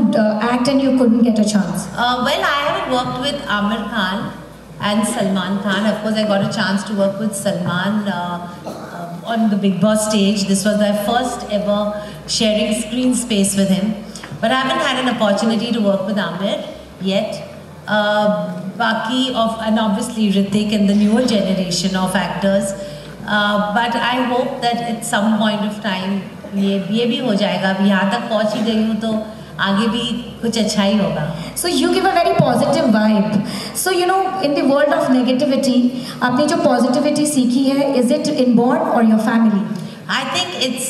act and you couldn't get a chance? Well, I haven't worked with Aamir Khan and Salman Khan. Of course, I got a chance to work with Salman on the Bigg Boss stage. This was my first ever sharing screen space with him. But I haven't had an opportunity to work with Aamir yet. Baki and obviously Hrithik and the newer generation of actors, but I hope that at some point of time ये भी हो जाएगा. अभी यहाँ तक पहुँच ही गई हूँ तो आगे भी कुछ अच्छा ही होगा. So you give a very positive vibe. So So you know, in the world of negativity, आपने जो positivity सीखी है, is it inborn or your family? I think it's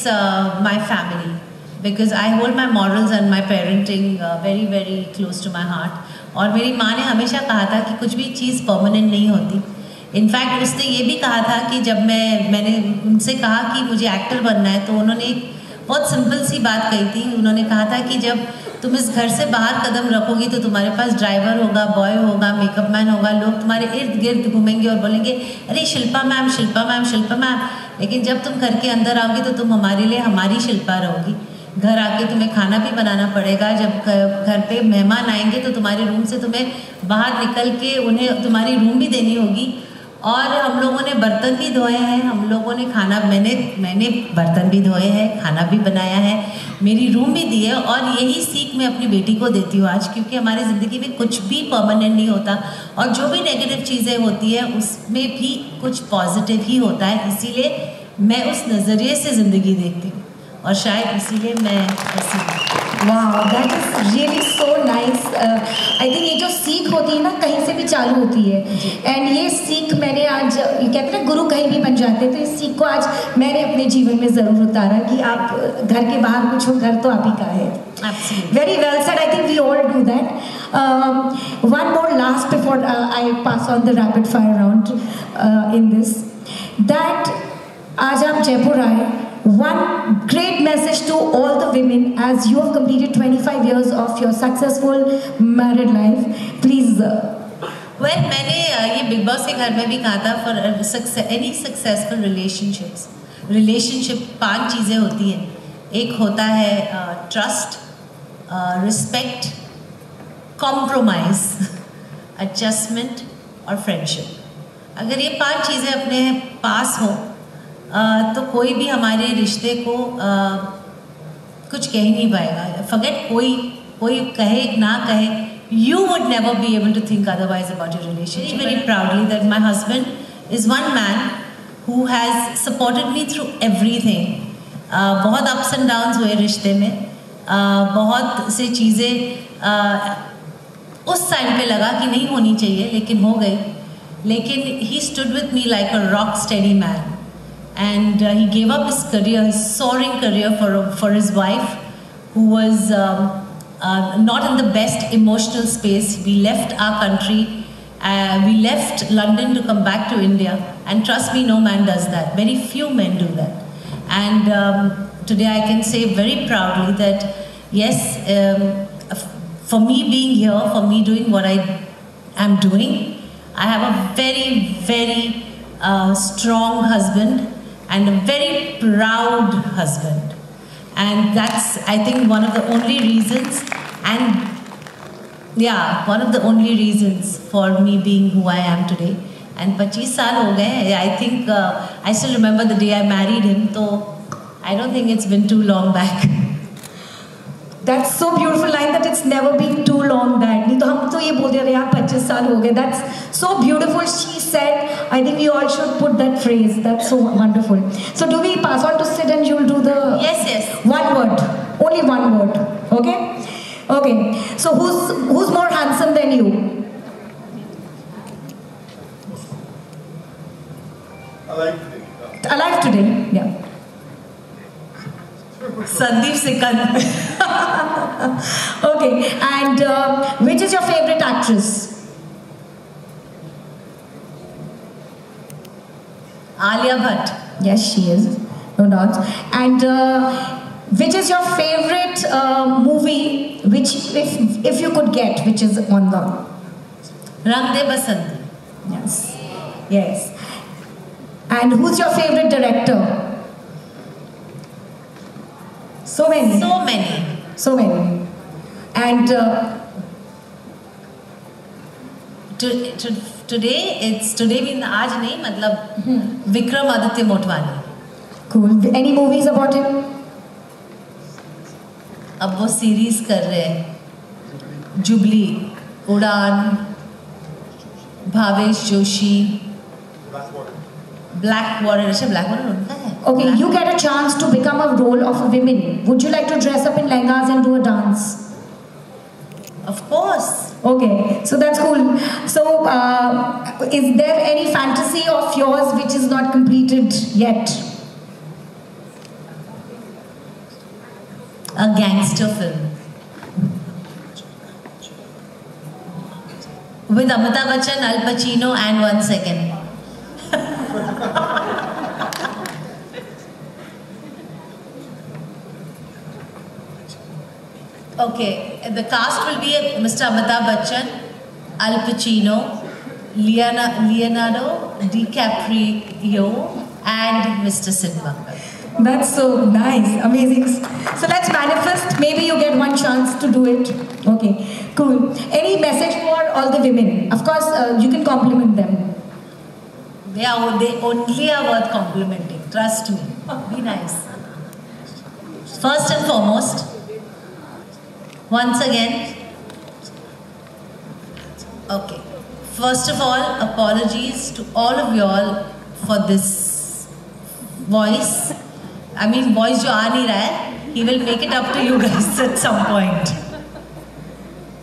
my family, because I hold my morals and my parenting very very close to my heart. और मेरी माँ ने हमेशा कहा था कि कुछ भी चीज़ परमानेंट नहीं होती. इनफैक्ट उसने ये भी कहा था कि जब मैंने उनसे कहा कि मुझे एक्टर बनना है, तो उन्होंने एक बहुत सिंपल सी बात कही थी. उन्होंने कहा था कि जब तुम इस घर से बाहर कदम रखोगी तो तुम्हारे पास ड्राइवर होगा, बॉय होगा, मेकअप मैन होगा, लोग तुम्हारे इर्द गिर्द घूमेंगे और बोलेंगे अरे Shilpa ma'am, Shilpa ma'am, Shilpa ma'am. लेकिन जब तुम घर के अंदर आओगी तो तुम हमारे लिए हमारी शिल्पा रहोगी. घर आके तुम्हें खाना भी बनाना पड़ेगा. जब घर पे मेहमान आएंगे तो तुम्हारे रूम से तुम्हें बाहर निकल के उन्हें तुम्हारी रूम भी देनी होगी. और हम लोगों ने बर्तन भी धोए हैं, हम लोगों ने खाना, मैंने बर्तन भी धोए हैं, खाना भी बनाया है, मेरी रूम भी दी है. और यही सीख मैं अपनी बेटी को देती हूँ आज, क्योंकि हमारी ज़िंदगी में कुछ भी परमानेंट नहीं होता और जो भी नेगेटिव चीज़ें होती है उसमें भी कुछ पॉजिटिव ही होता है. इसीलिए मैं उस नज़रिए से ज़िंदगी देखती हूँ और शायद इसीलिए मैं ऐसी हूँ. वाह, that is really so nice. I think ये जो सीख होती है ना, कहीं से भी चालू होती है. एंड ये सीख मैंने आज, ये कहते हैं ना गुरु कहीं भी बन जाते हैं, तो इस सीख को आज मैंने अपने जीवन में ज़रूर उतारा कि आप घर के बाहर कुछ हो, घर तो आप ही का है. Very well said. I think we all do that. One more last before I pass on the rapid fire round in this, that आज आप जयपुर आए. One great message to all the women as you have completed 25 years of your successful married life. Please. Well, मैंने ये big boss के घर में भी कहा था, for any successful relationship 5 चीज़ें होती हैं. एक होता है ट्रस्ट, रिस्पेक्ट, कॉम्प्रोमाइज, एडजस्टमेंट और फ्रेंडशिप. अगर ये 5 चीज़ें अपने पास हो तो कोई भी हमारे रिश्ते को कुछ कह ही नहीं पाएगा. फॉरगेट कोई कहे ना कहे, you would never be able to think otherwise about your relationship. Very proudly that my husband is one man who has supported me through everything. बहुत ups and downs हुए रिश्ते में, बहुत से चीज़ें उस टाइम पे लगा कि नहीं होनी चाहिए लेकिन हो गई. लेकिन he stood with me like a rock steady man. And he gave up his career, his soaring career for his wife, who was not in the best emotional space. We left our country, we left London to come back to India. And trust me, no man does that. Very few men do that. And today I can say very proudly that yes, for me being here, for me doing what I am doing, I have a very, very strong husband. And a very proud husband. And that's, I think, one of the only reasons, and yeah, one of the only reasons for me being who I am today. And 25 साल हो गए. I think I still remember the day I married him. So I don't think it's been too long back. That's so beautiful line that it's never been too long back. नहीं तो हम तो ये बोल रहे यार 25 साल हो गए. That's so beautiful. She said. I think we all should put that phrase. That's so wonderful. So do we pass on to Sid and you'll do the yes. One word, only one word. Okay. So who's more handsome than you? Alive today. Yeah. Sandeep Sikand. Okay. And which is your favorite actress? Alia Bhatt. Yes, she is, no doubt. And which is your favorite movie? Which, if you could get, which is on the Rang De Basanti. Yes. And who's your favorite director? So many. And today means आज नहीं, मतलब Vikram Aditya Motwani. Cool. Any movies about him? अब वो series कर रहे हैं, jubilee, उड़ान, Bhavesh Joshi, black warrior. अच्छा, ब्लैक वॉरियर उनका है. Okay, you get a chance to become a role of a woman. Would you like to dress up in lehengas and do a dance? Of course. Okay, so that's cool. So, is there any fantasy of yours which is not completed yet? A gangster film with Amitabh Bachchan, Al Pacino, and 1 second. Okay, the cast will be Mr. Amitabh Bachchan, Al Pacino, Leonardo DiCaprio, and Mr. Sid Munger. That's so nice, amazing. So let's manifest. Maybe you get one chance to do it. Okay, cool. Any message for all the women? Of course, you can compliment them. They only are worth complimenting. Trust me. Be nice. First and foremost, once again, okay. First of all, apologies to all of y'all for this voice. I mean, voice jo aa nahi raha hai. He will make it up to you guys at some point.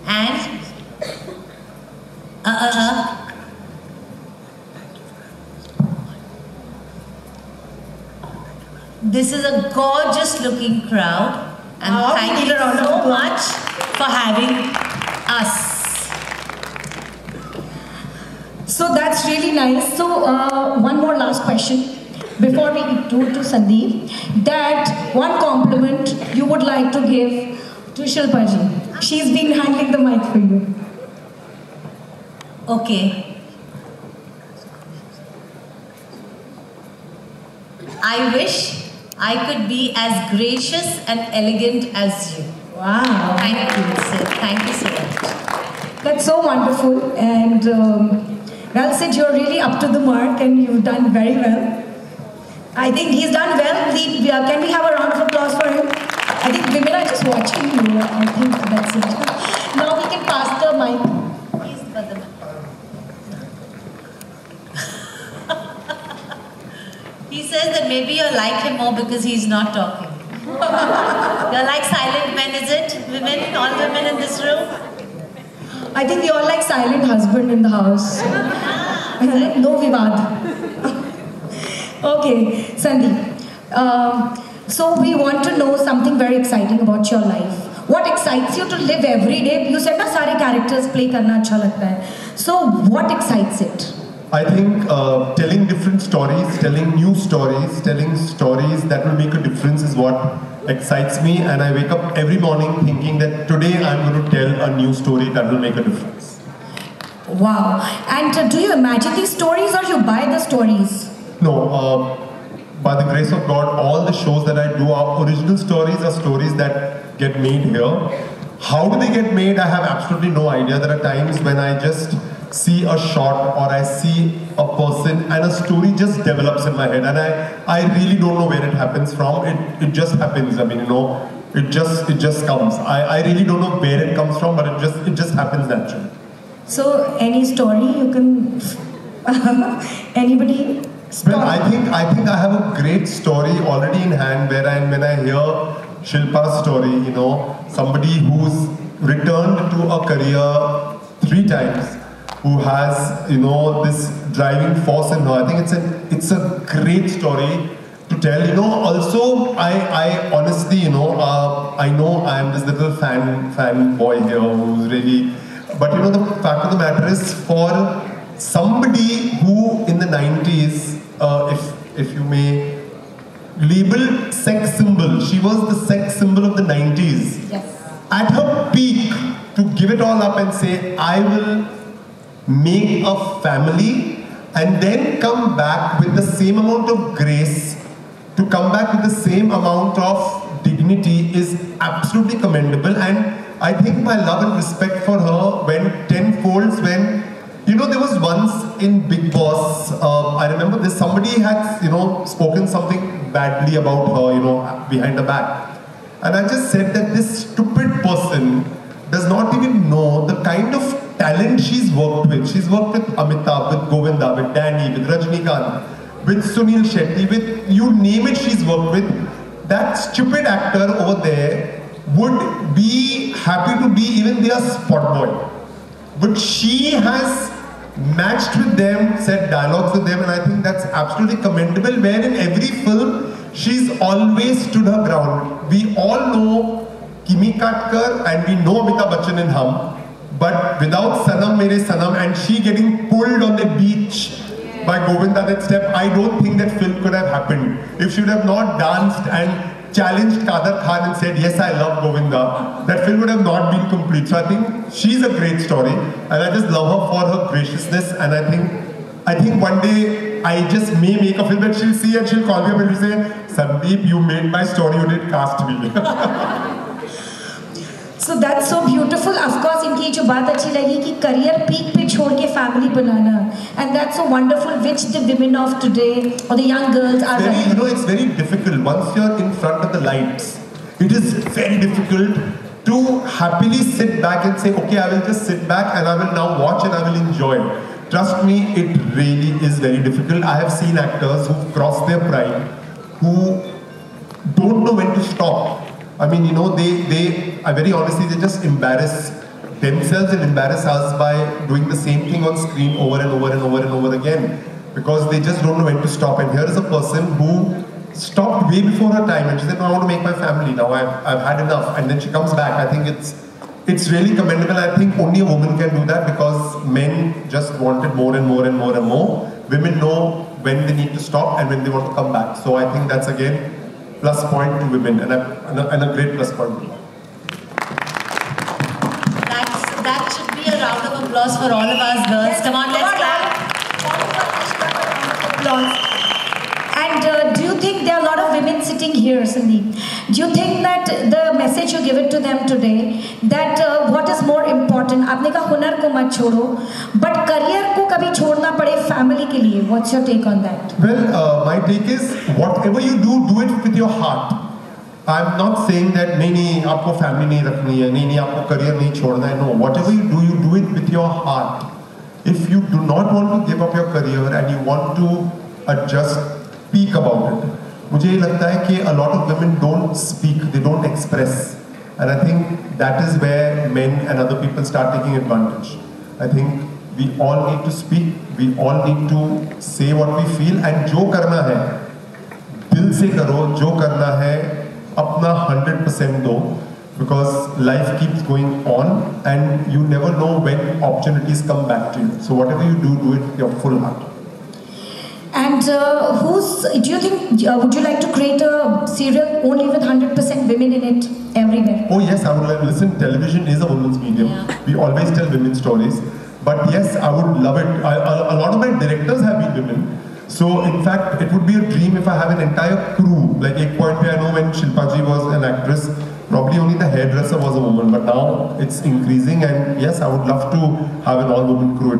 And this is a gorgeous looking crowd, and thank you so much for having us. So that's really nice. So one more last question before we do to Sandeep. That one compliment you would like to give to Shilpa ji. She's been handling the mic for you. Okay. I wish I could be as gracious and elegant as you. Wow. Thank you, Sid. Thank you so much. That's so wonderful. And well, Sid, you're really up to the mark and you've done very well. I think he's done well. Can we have a round of applause for him? I think women are just watching you. I think that's it. Now we can pass the mic. Please, Badam. He says that maybe you like him more because he's not talking. You're like silent men, is it? Women, all women in this room? I think you're like silent husband in the house. No vivad. Okay, Sandeep. So we want to know something very exciting about your life. What excites you to live every day? You said na sare characters play karna acha lagta hai. So what excites it? I think telling different stories, telling new stories, telling stories that will make a difference is what excites me, and I wake up every morning thinking that today I'm going to tell a new story that will make a difference. Wow. And do you imagine these stories or you buy the stories? No, by the grace of God, all the shows that I do are original stories, are stories that get made here. How do they get made? I have absolutely no idea. There are times when I just see a shot or I see a person and a story just develops in my head, and I really don't know where it happens from. It just happens. I mean, you know, it just comes. I really don't know where it comes from, but it just happens naturally. So any story you can anybody? Well, I think I have a great story already in hand when I hear Shilpa's story, you know, somebody who's returned to a career 3 times, who has, you know, this driving force in her. I think it's a great story to tell. You know, also I honestly, you know I am this little fan boy here who's really, but you know, the fact of the matter is, for somebody who in the 90s, if you may label sex symbol, she was the sex symbol of the 90s. Yes. At her peak, to give it all up and say, I will make a family and then come back with the same amount of grace, to come back with the same amount of dignity, is absolutely commendable. And I think my love and respect for her went tenfolds when, you know, there was once in Big Boss, I remember this, somebody had, you know, spoken something badly about her, you know, behind her back. And I just said that this stupid person does not even know the kind of talent she's worked with. She's worked with Amitabh, with Govinda, with Danny, with Rajnikant, with Sunil Shetty, with you name it, she's worked with. That stupid actor over there would be happy to be even their spot boy. but she has matched with them, said dialogues with them, and I think that's absolutely commendable, where in every film, she's always stood her ground. We all know Kimi Katkar and we know Amitabh Bachchan in Hum, but without Sanam Mere Sanam and she getting pulled on the beach by Govinda that step, I don't think that film could have happened. If she would have not danced and challenged Kader Khan and said, yes, I love Govinda, that film would have not been complete. So I think she's a great story, and I just love her for her graciousness, and I think one day I just may make a film that she'll see and she'll call me up and she'll say, Sandeep, you made my story, you didn't cast me. So that's so beautiful. Of course, इनकी जो बात अच्छी लगी कि career peak पे छोड़ के family banana, and that's so wonderful, which the women of today or the young girls are. You know, it's very difficult once you're in front of the lights. It is very difficult to happily sit back and say, okay, I will just sit back and I will now watch and I will enjoy. Trust me, it really is very difficult. I have seen actors who've crossed their prime, who don't know when to stop. I mean, you know, I very honestly, they just embarrass themselves and embarrass us by doing the same thing on screen over and over and over and over again, because they just don't know when to stop. And here is a person who stopped way before her time and she said, no, I want to make my family now, I've had enough, and then she comes back. I think it's really commendable. I think only a woman can do that, because men just wanted more and more and more and more. Women know when they need to stop and when they want to come back. So I think that's again plus point to women, and a great plus point. That should be a round of applause for all of us girls. Come on, let's clap. Applause. And do you think there are a lot of women sitting here, Sandeep? Do you think that the message you give it to them today, that what is more important, आपने कहा हुनर को मत छोड़ो, but career को कभी छोड़ना पड़े family के लिए? What's your take on that? Well, my take is whatever you do it with your heart. I'm not saying that नहीं आपको family नहीं रखनी है, नहीं आपको career नहीं छोड़ना है. No, whatever you do it with your heart. If you do not want to give up your career and you want to adjust, speak about it. मुझे ये लगता है कि a lot of women don't speak, they don't express, and I think that is where men and other people start taking advantage. I think we all need to speak, we all need to say what we feel, and जो करना है दिल से करो, जो करना है अपना 100% दो, because life keeps going on and you never know when opportunities come back to you. So whatever you do it with your full heart. And do you think, would you like to create a serial only with 100% women in it everywhere? Oh yes, I would like to listen. Television is a women's medium. Yeah. We always tell women's stories. But yes, I would love it. A lot of my directors have been women. So in fact, it would be a dream if I have an entire crew. Like एक point पे I know when Shilpa ji was an actress, probably only the hairdresser was a woman. But now it's increasing, and yes, I would love to have an all-woman crew. It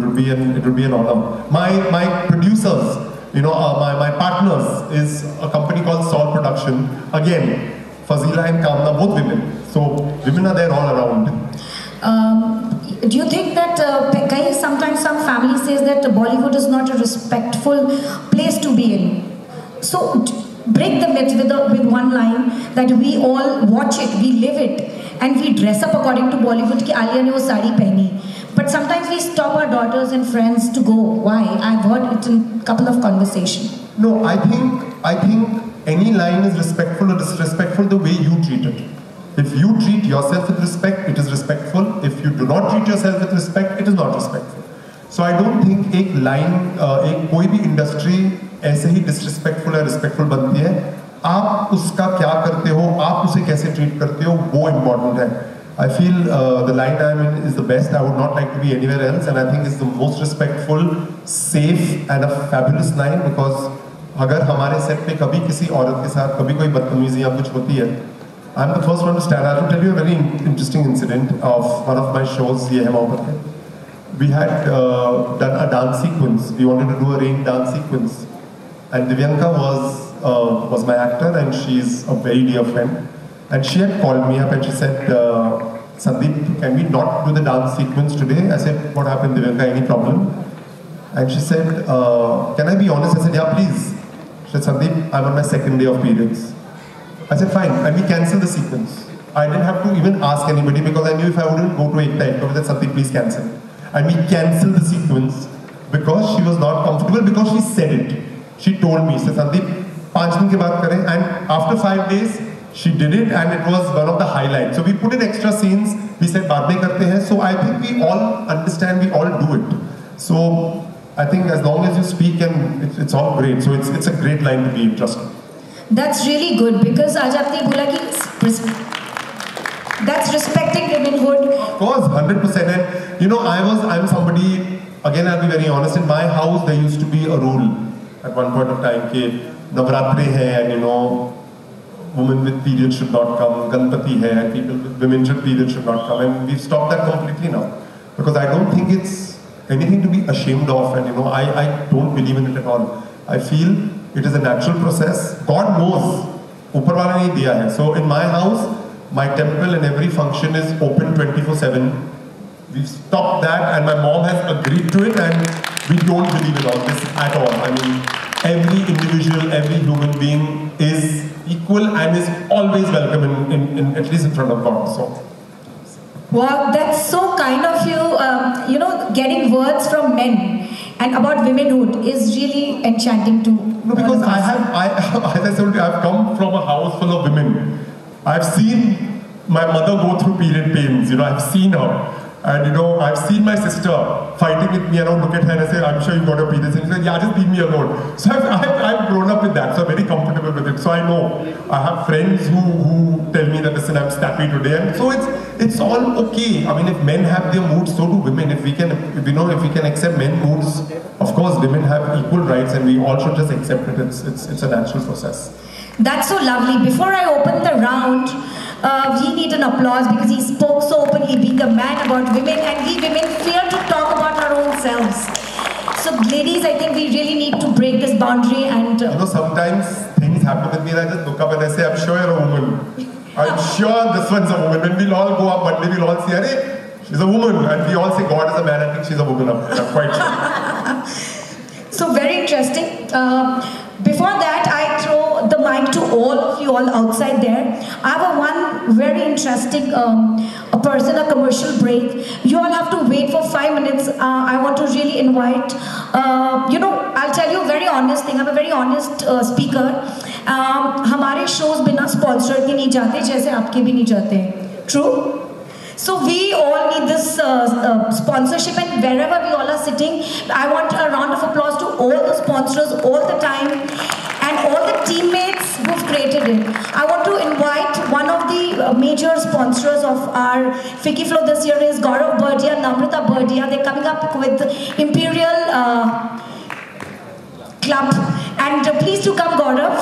would be an honor. My producers, you know, my partners is a company called Saul Production. Again, Fazila and Kamna, both women. So women are there all around. Do you think that sometimes some family says that Bollywood is not a respectful place to be in? So break the myth with one line that we all watch it, we live it, and we dress up according to Bollywood. Ki Alia ne wo sari pehni. But sometimes we stop our daughters and friends to go. Why? I've heard it in a couple of conversations. No, I think any line is respectful or disrespectful the way you treat it. If you treat yourself with respect, it is respectful. If you do not treat yourself with respect, it is not respectful. So I don't think एक line, कोई भी industry ऐसे ही disrespectful या respectful बनती है. आप उसका क्या करते हो, आप उसे कैसे treat करते हो, वो important है. I feel the line I'm in is the best. I would not like to be anywhere else, and I think it's the most respectful, safe, and a fabulous line, because अगर हमारे set पे कभी किसी औरत के साथ कभी कोई बदतमीजी या कुछ होती है, I'm the first one to stand. I will tell you a very interesting incident of one of my shows. Ye Hai Mohabbat Hai. We had done a dance sequence. We wanted to do a rain dance sequence, and Divyanka was my actor, and she's a very dear friend. And she had called me up and she said, Sandeep, can we not do the dance sequence today? I said, what happened, Divyanka? Any problem? And she said, can I be honest? I said, yeah, please. She said, Sandeep, I'm on my second day of periods. I said, fine, and we cancelled the sequence. I didn't have to even ask anybody, because I knew if I wouldn't go to Ekta, I would have said, Sandeep, please cancel. and we cancelled the sequence because she was not comfortable, because she said it. She told me, said Sandeep, 5 दिन के बाद करें, and after 5 days, she did it, and it was one of the highlights. So we put in extra scenes. We said बाद में करते हैं. So I think we all understand, we all do it. So I think as long as you speak, and it's all great. So it's a great line to be interested. That's really good because आज आपने बोला कि that's respecting womenhood. Of course, 100%. And you know, I'm somebody. Again, I'll be very honest. In my house, there used to be a rule at one point of time कि नवरात्रि है, and you know, women with periods should not come. Ganpati hai, and people with women with periods should not come. And we've stopped that completely now because I don't think it's anything to be ashamed of. And you know, I don't believe in it at all. I feel it is a natural process. God knows, ऊपर वाला नहीं दिया है. So in my house, my temple and every function is open 24/7. We've stopped that, and my mom has agreed to it, and we don't believe in all this at all. I mean, every individual, every human being is equal and is always welcome in at least in front of God. So. Wow, that's so kind of you. You know, getting words from men and about womenhood is really enchanting too. No, because as I told you, I've come from a house full of women. I've seen my mother go through period pains. You know, I've seen her. And you know, I've seen my sister fighting with me, and I'll look at her and I say, I'm sure you got a period. And she said, yeah, just leave me alone. So I've grown up with that, so I'm very comfortable with it. So I know. I have friends who tell me that, listen, I'm snappy today. And so it's all okay. I mean, if men have their moods, so do women. If we can accept men's moods, of course, women have equal rights, and we all should just accept it. It's a natural process. That's so lovely. Before I open the round, we need an applause because he spoke so openly, being a man, about women, and we women fear to talk about our own selves. So ladies, I think we really need to break this boundary and... You know, sometimes things happen with me and I just look up and I say, I'm sure you're a woman. I'm sure this one's a woman. When we'll all go up one day, we'll all say, Arey, she's a woman. And we all say, God is a man. I think she's a woman. I'm quite sure. So very interesting. Before that, I throw the mic to all of you all outside there. I have one very interesting person, a commercial break. You all have to wait for 5 minutes. I want to really invite, you know, I'll tell you a very honest thing. I'm a very honest speaker. हमारे shows बिना sponsor के नहीं जाते, जैसे आपके भी नहीं जाते. True? So we all need this sponsorship, and wherever we all are sitting, I want a round of applause to all the sponsors all the time and all the teammates who've created it. I want to invite one of the major sponsors of our Fiki Flow this year is Gaurav Bhatia, Namrata Bhatia. They're coming up with Imperial Club, and please to come Gaurav,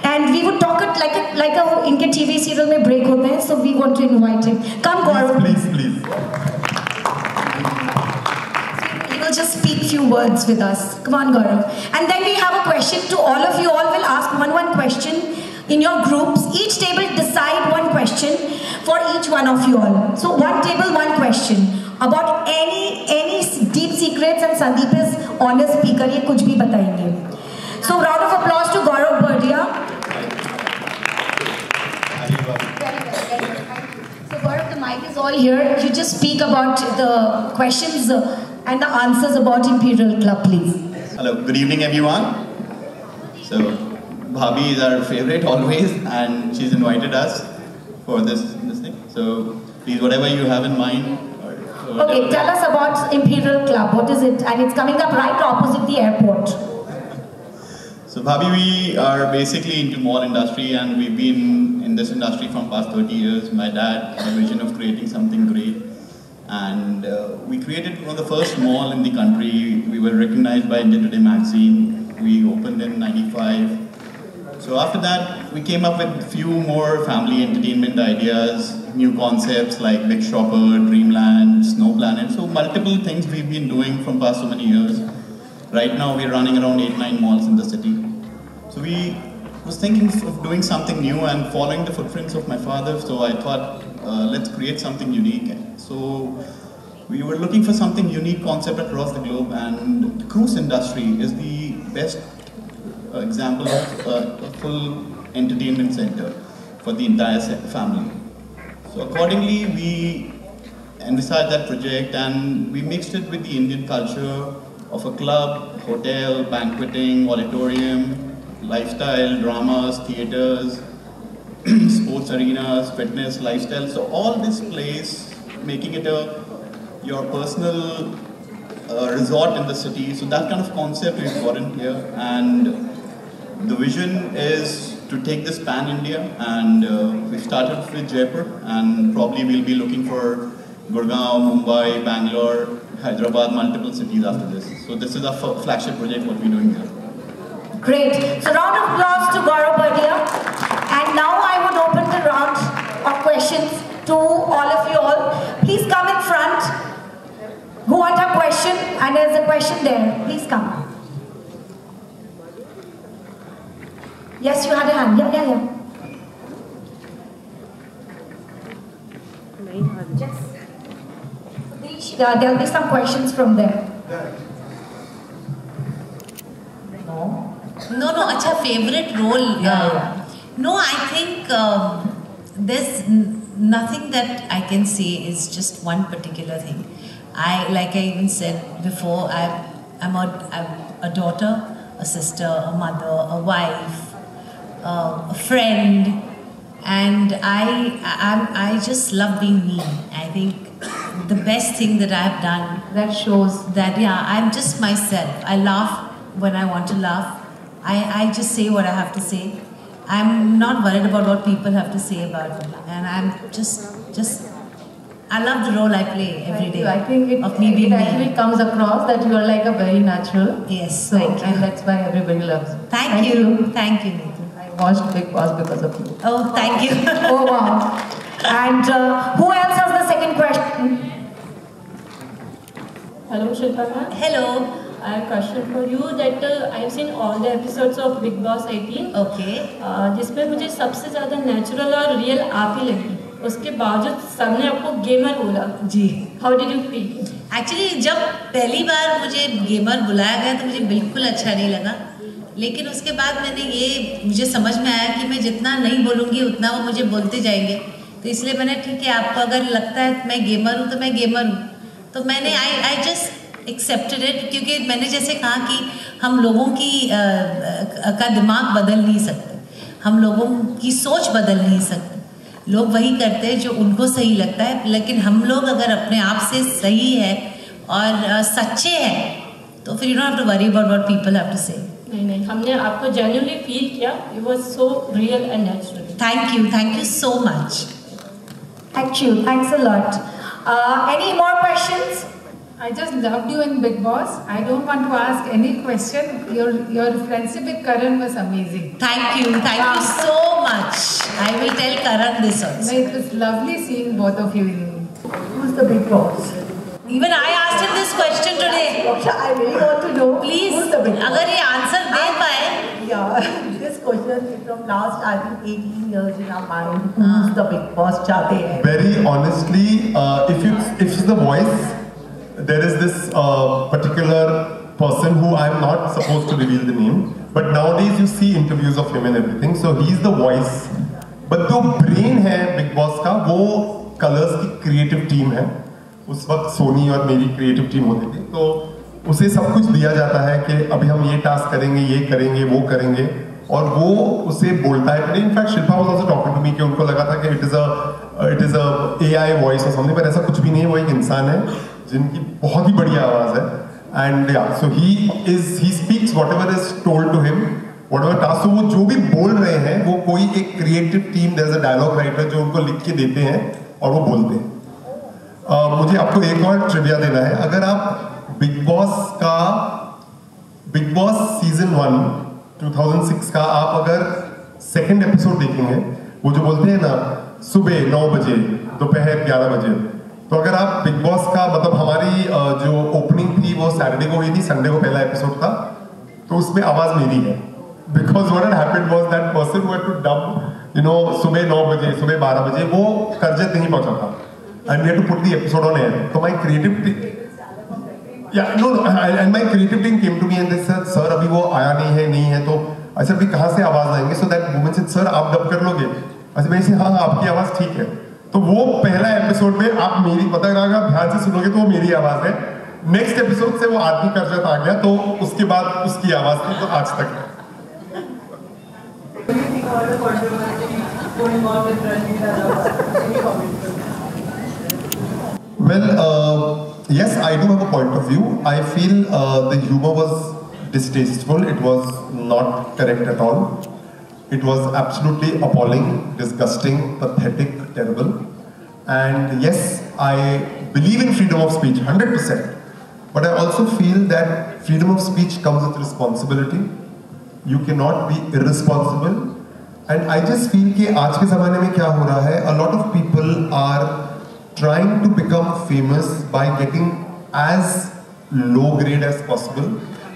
and we would talk it like a इनके TV serial में break होते हैं, so we want to invite him. Come Gaurav. Please. He will just speak few words with us. Come on Gaurav. And then we have a question to all of you. All will ask one question in your groups. Each table decide one question for each one of you all. So one table, one question about any deep secrets, and Sandeep is honest speaker. ये कुछ भी बताएंगे. So round of applause to Gaurav Bhatia. So Gaurav, the mic is all here. You just speak about the questions and the answers about Imperial Club, please. Hello, good evening everyone. So Bhabhi is our favorite always, and she's invited us for this thing. So please, whatever you have in mind. Okay, tell us about Imperial Club. What is it? And it's coming up right opposite the airport. So Bhabhi, we are basically into mall industry, and we've been in this industry from past 30 years. My dad had a vision of creating something great, and we created one of the first mall in the country. We were recognized by India Today magazine. We opened in '95. So after that, we came up with a few more family entertainment ideas, new concepts like Big Shopper, Dreamland, Snow Planet. So multiple things we've been doing from past so many years. Right now, we're running around 8-9 malls in the city. So we was thinking of doing something new and following the footprints of my father. So I thought, let's create something unique. So we were looking for something unique concept across the globe, and the cruise industry is the best example of a full entertainment center for the entire family. So accordingly, we envisaged that project, and we mixed it with the Indian culture of a club, hotel, banqueting, auditorium, lifestyle, dramas, theaters, sports arenas, fitness, lifestyle. So all this place, making it your personal resort in the city. So that kind of concept is important here, and the vision is to take this pan-India, and we started with Jaipur, and probably we'll be looking for Gurgaon, Mumbai, Bangalore, Hyderabad, multiple cities after this. So this is our flagship project, what we're doing here. Great. So round of applause to Gaurav Bhatia. And now I would open the round of questions to all of you all. Please come in front. Who want a question? And there's a question there. Please come. Yes, you had a hand. Yeah. Yes. There'll be some questions from there. No, अच्छा favorite role. No, I think there's nothing that I can say is just one particular thing. Like I even said before, I'm a daughter, a sister, a mother, a wife, a friend, and I just love being me. I think the best thing that I've done that shows that I'm just myself. I laugh when I want to laugh. I just say what I have to say. I'm not worried about what people have to say about me, and I'm just I love the role I play every day. I think it actually comes across that you are like a very natural. Yes, and that's why everybody loves you. Thank you, Neetu. I watched Bigg Boss because of you. Oh, thank you. Oh wow. And who else has the second question? Hello, Shilpa ma'am. Hello. I have a question for you that I have seen all the episodes of Bigg Boss 18. Okay. जिसमें मुझे सबसे ज़्यादा natural और real आप ही लगी. उसके बावजूद सबने आपको गेमर बोला. जी. How did you feel? Actually जब पहली बार मुझे गेमर बुलाया गया तो मुझे बिल्कुल अच्छा नहीं लगा. लेकिन उसके बाद मुझे समझ में आया कि मैं जितना नहीं बोलूँगी उतना वो मुझे बोलते जाएंगे. तो इसलिए मैंने ठीक है, आपको अगर लगता है मैं गेमर हूँ तो मैं गेमर हूँ. तो मैंने I just accepted it, क्योंकि मैंने जैसे कहा कि हम लोगों का दिमाग बदल नहीं सकते, हम लोगों की सोच बदल नहीं सकते. लोग वही करते हैं जो उनको सही लगता है, लेकिन हम लोग अगर अपने आप से सही है और सच्चे हैं तो फिर you don't have to worry about what people have to say. नहीं, हमने आपको genuinely feel किया. It was so real and natural. Thank you so much. Thank you. Thanks a lot. Any more questions? I just loved you in Bigg Boss. I don't want to ask any question. Your friendship with Karan was amazing. Thank you so much. I will tell Karan this also. It was lovely seeing both of you. Who's the Bigg Boss? Even I asked him this question today. I really want to know. Please, who's the Bigg Boss? अगर ये answer दे पाए. Yeah, this question is from last, I think, 18 years in our mind. Who's the Bigg Boss? चाहते हैं. Very honestly, if it's the voice, there is this particular person who I am not supposed to reveal the name, but nowadays you see interviews of him and everything, so he's the voice. But जो brain है Bigg Boss का, वो Colors की creative team है. उस वक्त सोनी और मेरी creative team होती थी, तो उसे सब कुछ दिया जाता है कि अभी हम ये टास्क करेंगे, ये करेंगे, वो करेंगे, और वो उसे बोलता है. In fact Shilpa was also talking to me कि उनको लगा था कि it is a AI voice और समथिंग, पर ऐसा कुछ भी नहीं है. वो एक इंसान है जिनकी बहुत ही बढ़िया आवाज है. And so he speaks whatever is told to him, whatever task. वो जो भी बोल रहे हैं वो कोई एक creative team, there is a dialogue writer जो उनको लिख के देते हैं और वो बोलते हैं. मुझे आपको एक और ट्रिविया देना है. अगर आप बिग बॉस सीजन 1 2006 का आप अगर सेकंड एपिसोड देखेंगे, वो जो बोलते हैं ना सुबह 9 बजे दोपहर 11 बजे, तो अगर आप बिग बॉस का मतलब हमारी जो ओपनिंग थी वो सैटरडे को हुई थी, संडे को पहला एपिसोड था, तो उसमें आवाज मेरी है. Because what had happened was that person who had to dub सुबह 9 बजे सुबह 12 बजे वो करजत नहीं पहुंचा था, and we had to put the episode on air. So my creative team, and my creative team came to me and they said, sir अभी वो आया नहीं है, तो I said अभी कहाँ से आवाज आएंगे? So that woman said, sir आप डब कर लोगे? I said हाँ आपकी आवाज ठीक है. तो वो पहला एपिसोड में आप मेरी पता लगा ध्यान से सुनोगे तो वो मेरी आवाज है। नेक्स्ट एपिसोड से वो आदमी करजत आ गया तो उसके बाद उसकी आवाज थी, तो आज तक है। Well, yes, I do have a point of view. I feel the humor was distasteful. It was not correct at all. It was absolutely appalling, disgusting, pathetic, terrible. And yes, I believe in freedom of speech, 100%. But I also feel that freedom of speech comes with responsibility. You cannot be irresponsible. And I just feel कि आज के ज़माने में क्या हो रहा है? A lot of people are trying to become famous by getting as low grade as possible.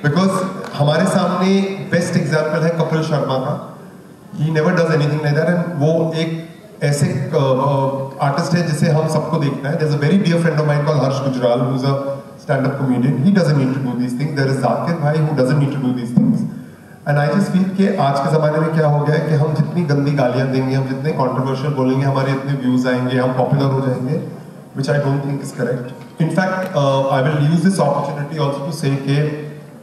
Because हमारे सामने best example है कपिल शर्मा का. He never does anything like that. And वो एक ऐसे artist है जिसे हम सबको देखना है. There's a very dear friend of mine called Harsh Gujral, who's a stand-up comedian. He doesn't need to do these things. There is Zakir Bhai who doesn't need to do these things. And I just feel कि आज के ज़माने में क्या हो गया है कि हम जितनी गंदी गालियाँ देंगे, हम जितने controversial बोलेंगे, हमारे इतने views आएंगे, हम popular हो जाएंगे, which I don't think is correct. In fact, I will use this opportunity also to say that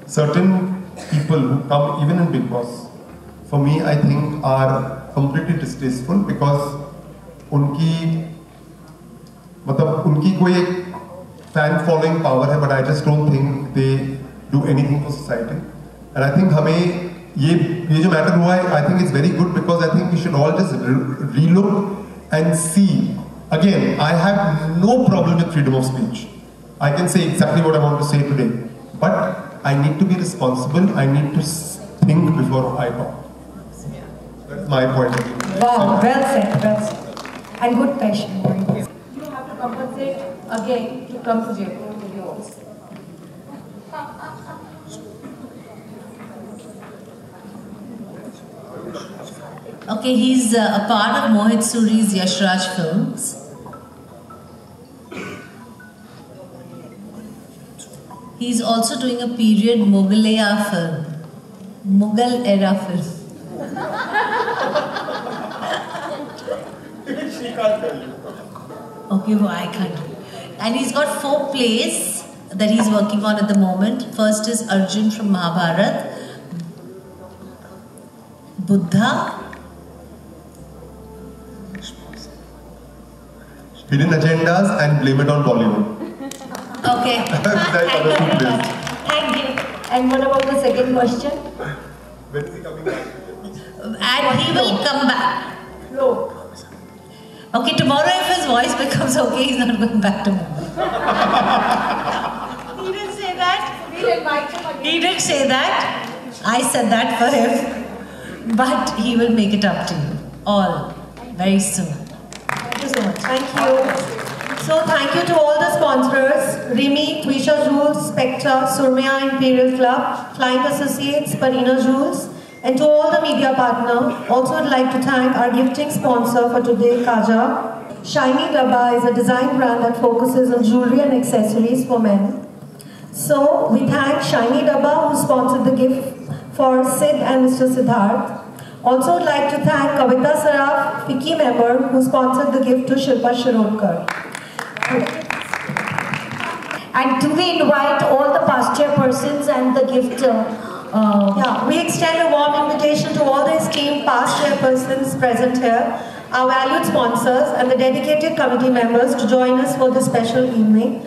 certain people who come even in Bigg Boss, for me, I think are completely distasteful because उनकी कोई एक fan following power है, but I just don't think they do anything for society. And I think हमें ये जो matter हुआ है, I think it's very good because I think we should all just relook and see. Again, I have no problem with freedom of speech. I can say exactly what I want to say today, but I need to be responsible. I need to think before I talk. That's my point of view. Wow, well said, and good question. You have to compensate again to come to Jaipur with yours. Okay, he's a part of Mohit Suri's Yash Raj Films. He's also doing a period Mughal-era film. Mughal-era film. She can't tell you. Okay, well, I can't. And he's got 4 plays that he's working on at the moment. First is Arjun from Mahabharat, Buddha, Hidden agendas and blame it on Bollywood. Okay. Thank you. And what about the second question? When is he coming back? And he will come back. No. Okay, tomorrow if his voice becomes okay, he's not going back to Mumbai. He didn't say that. We'll invite him again. He didn't say that. I said that for him. But he will make it up to you all very soon. Thank you so much. Thank you. So thank you to all the sponsors, Rimi, Twisha Jewels, Spectra, Surmaya Imperial Club, Flying Associates, Parina Jewels, and to all the media partners. Also I'd like to thank our gifting sponsor for today, Kaja. Shiny Dabba is a design brand that focuses on jewelry and accessories for men. So we thank Shiny Dabba who sponsored the gift for Sid and Mr. Siddharth. Also I'd like to thank Kavita Saraf, FICCI member, who sponsored the gift to Shilpa Shirodkar. And do we invite all the past chairpersons and the gift? Yeah, we extend a warm invitation to all the esteemed past chairpersons present here, our valued sponsors and the dedicated committee members to join us for this special evening.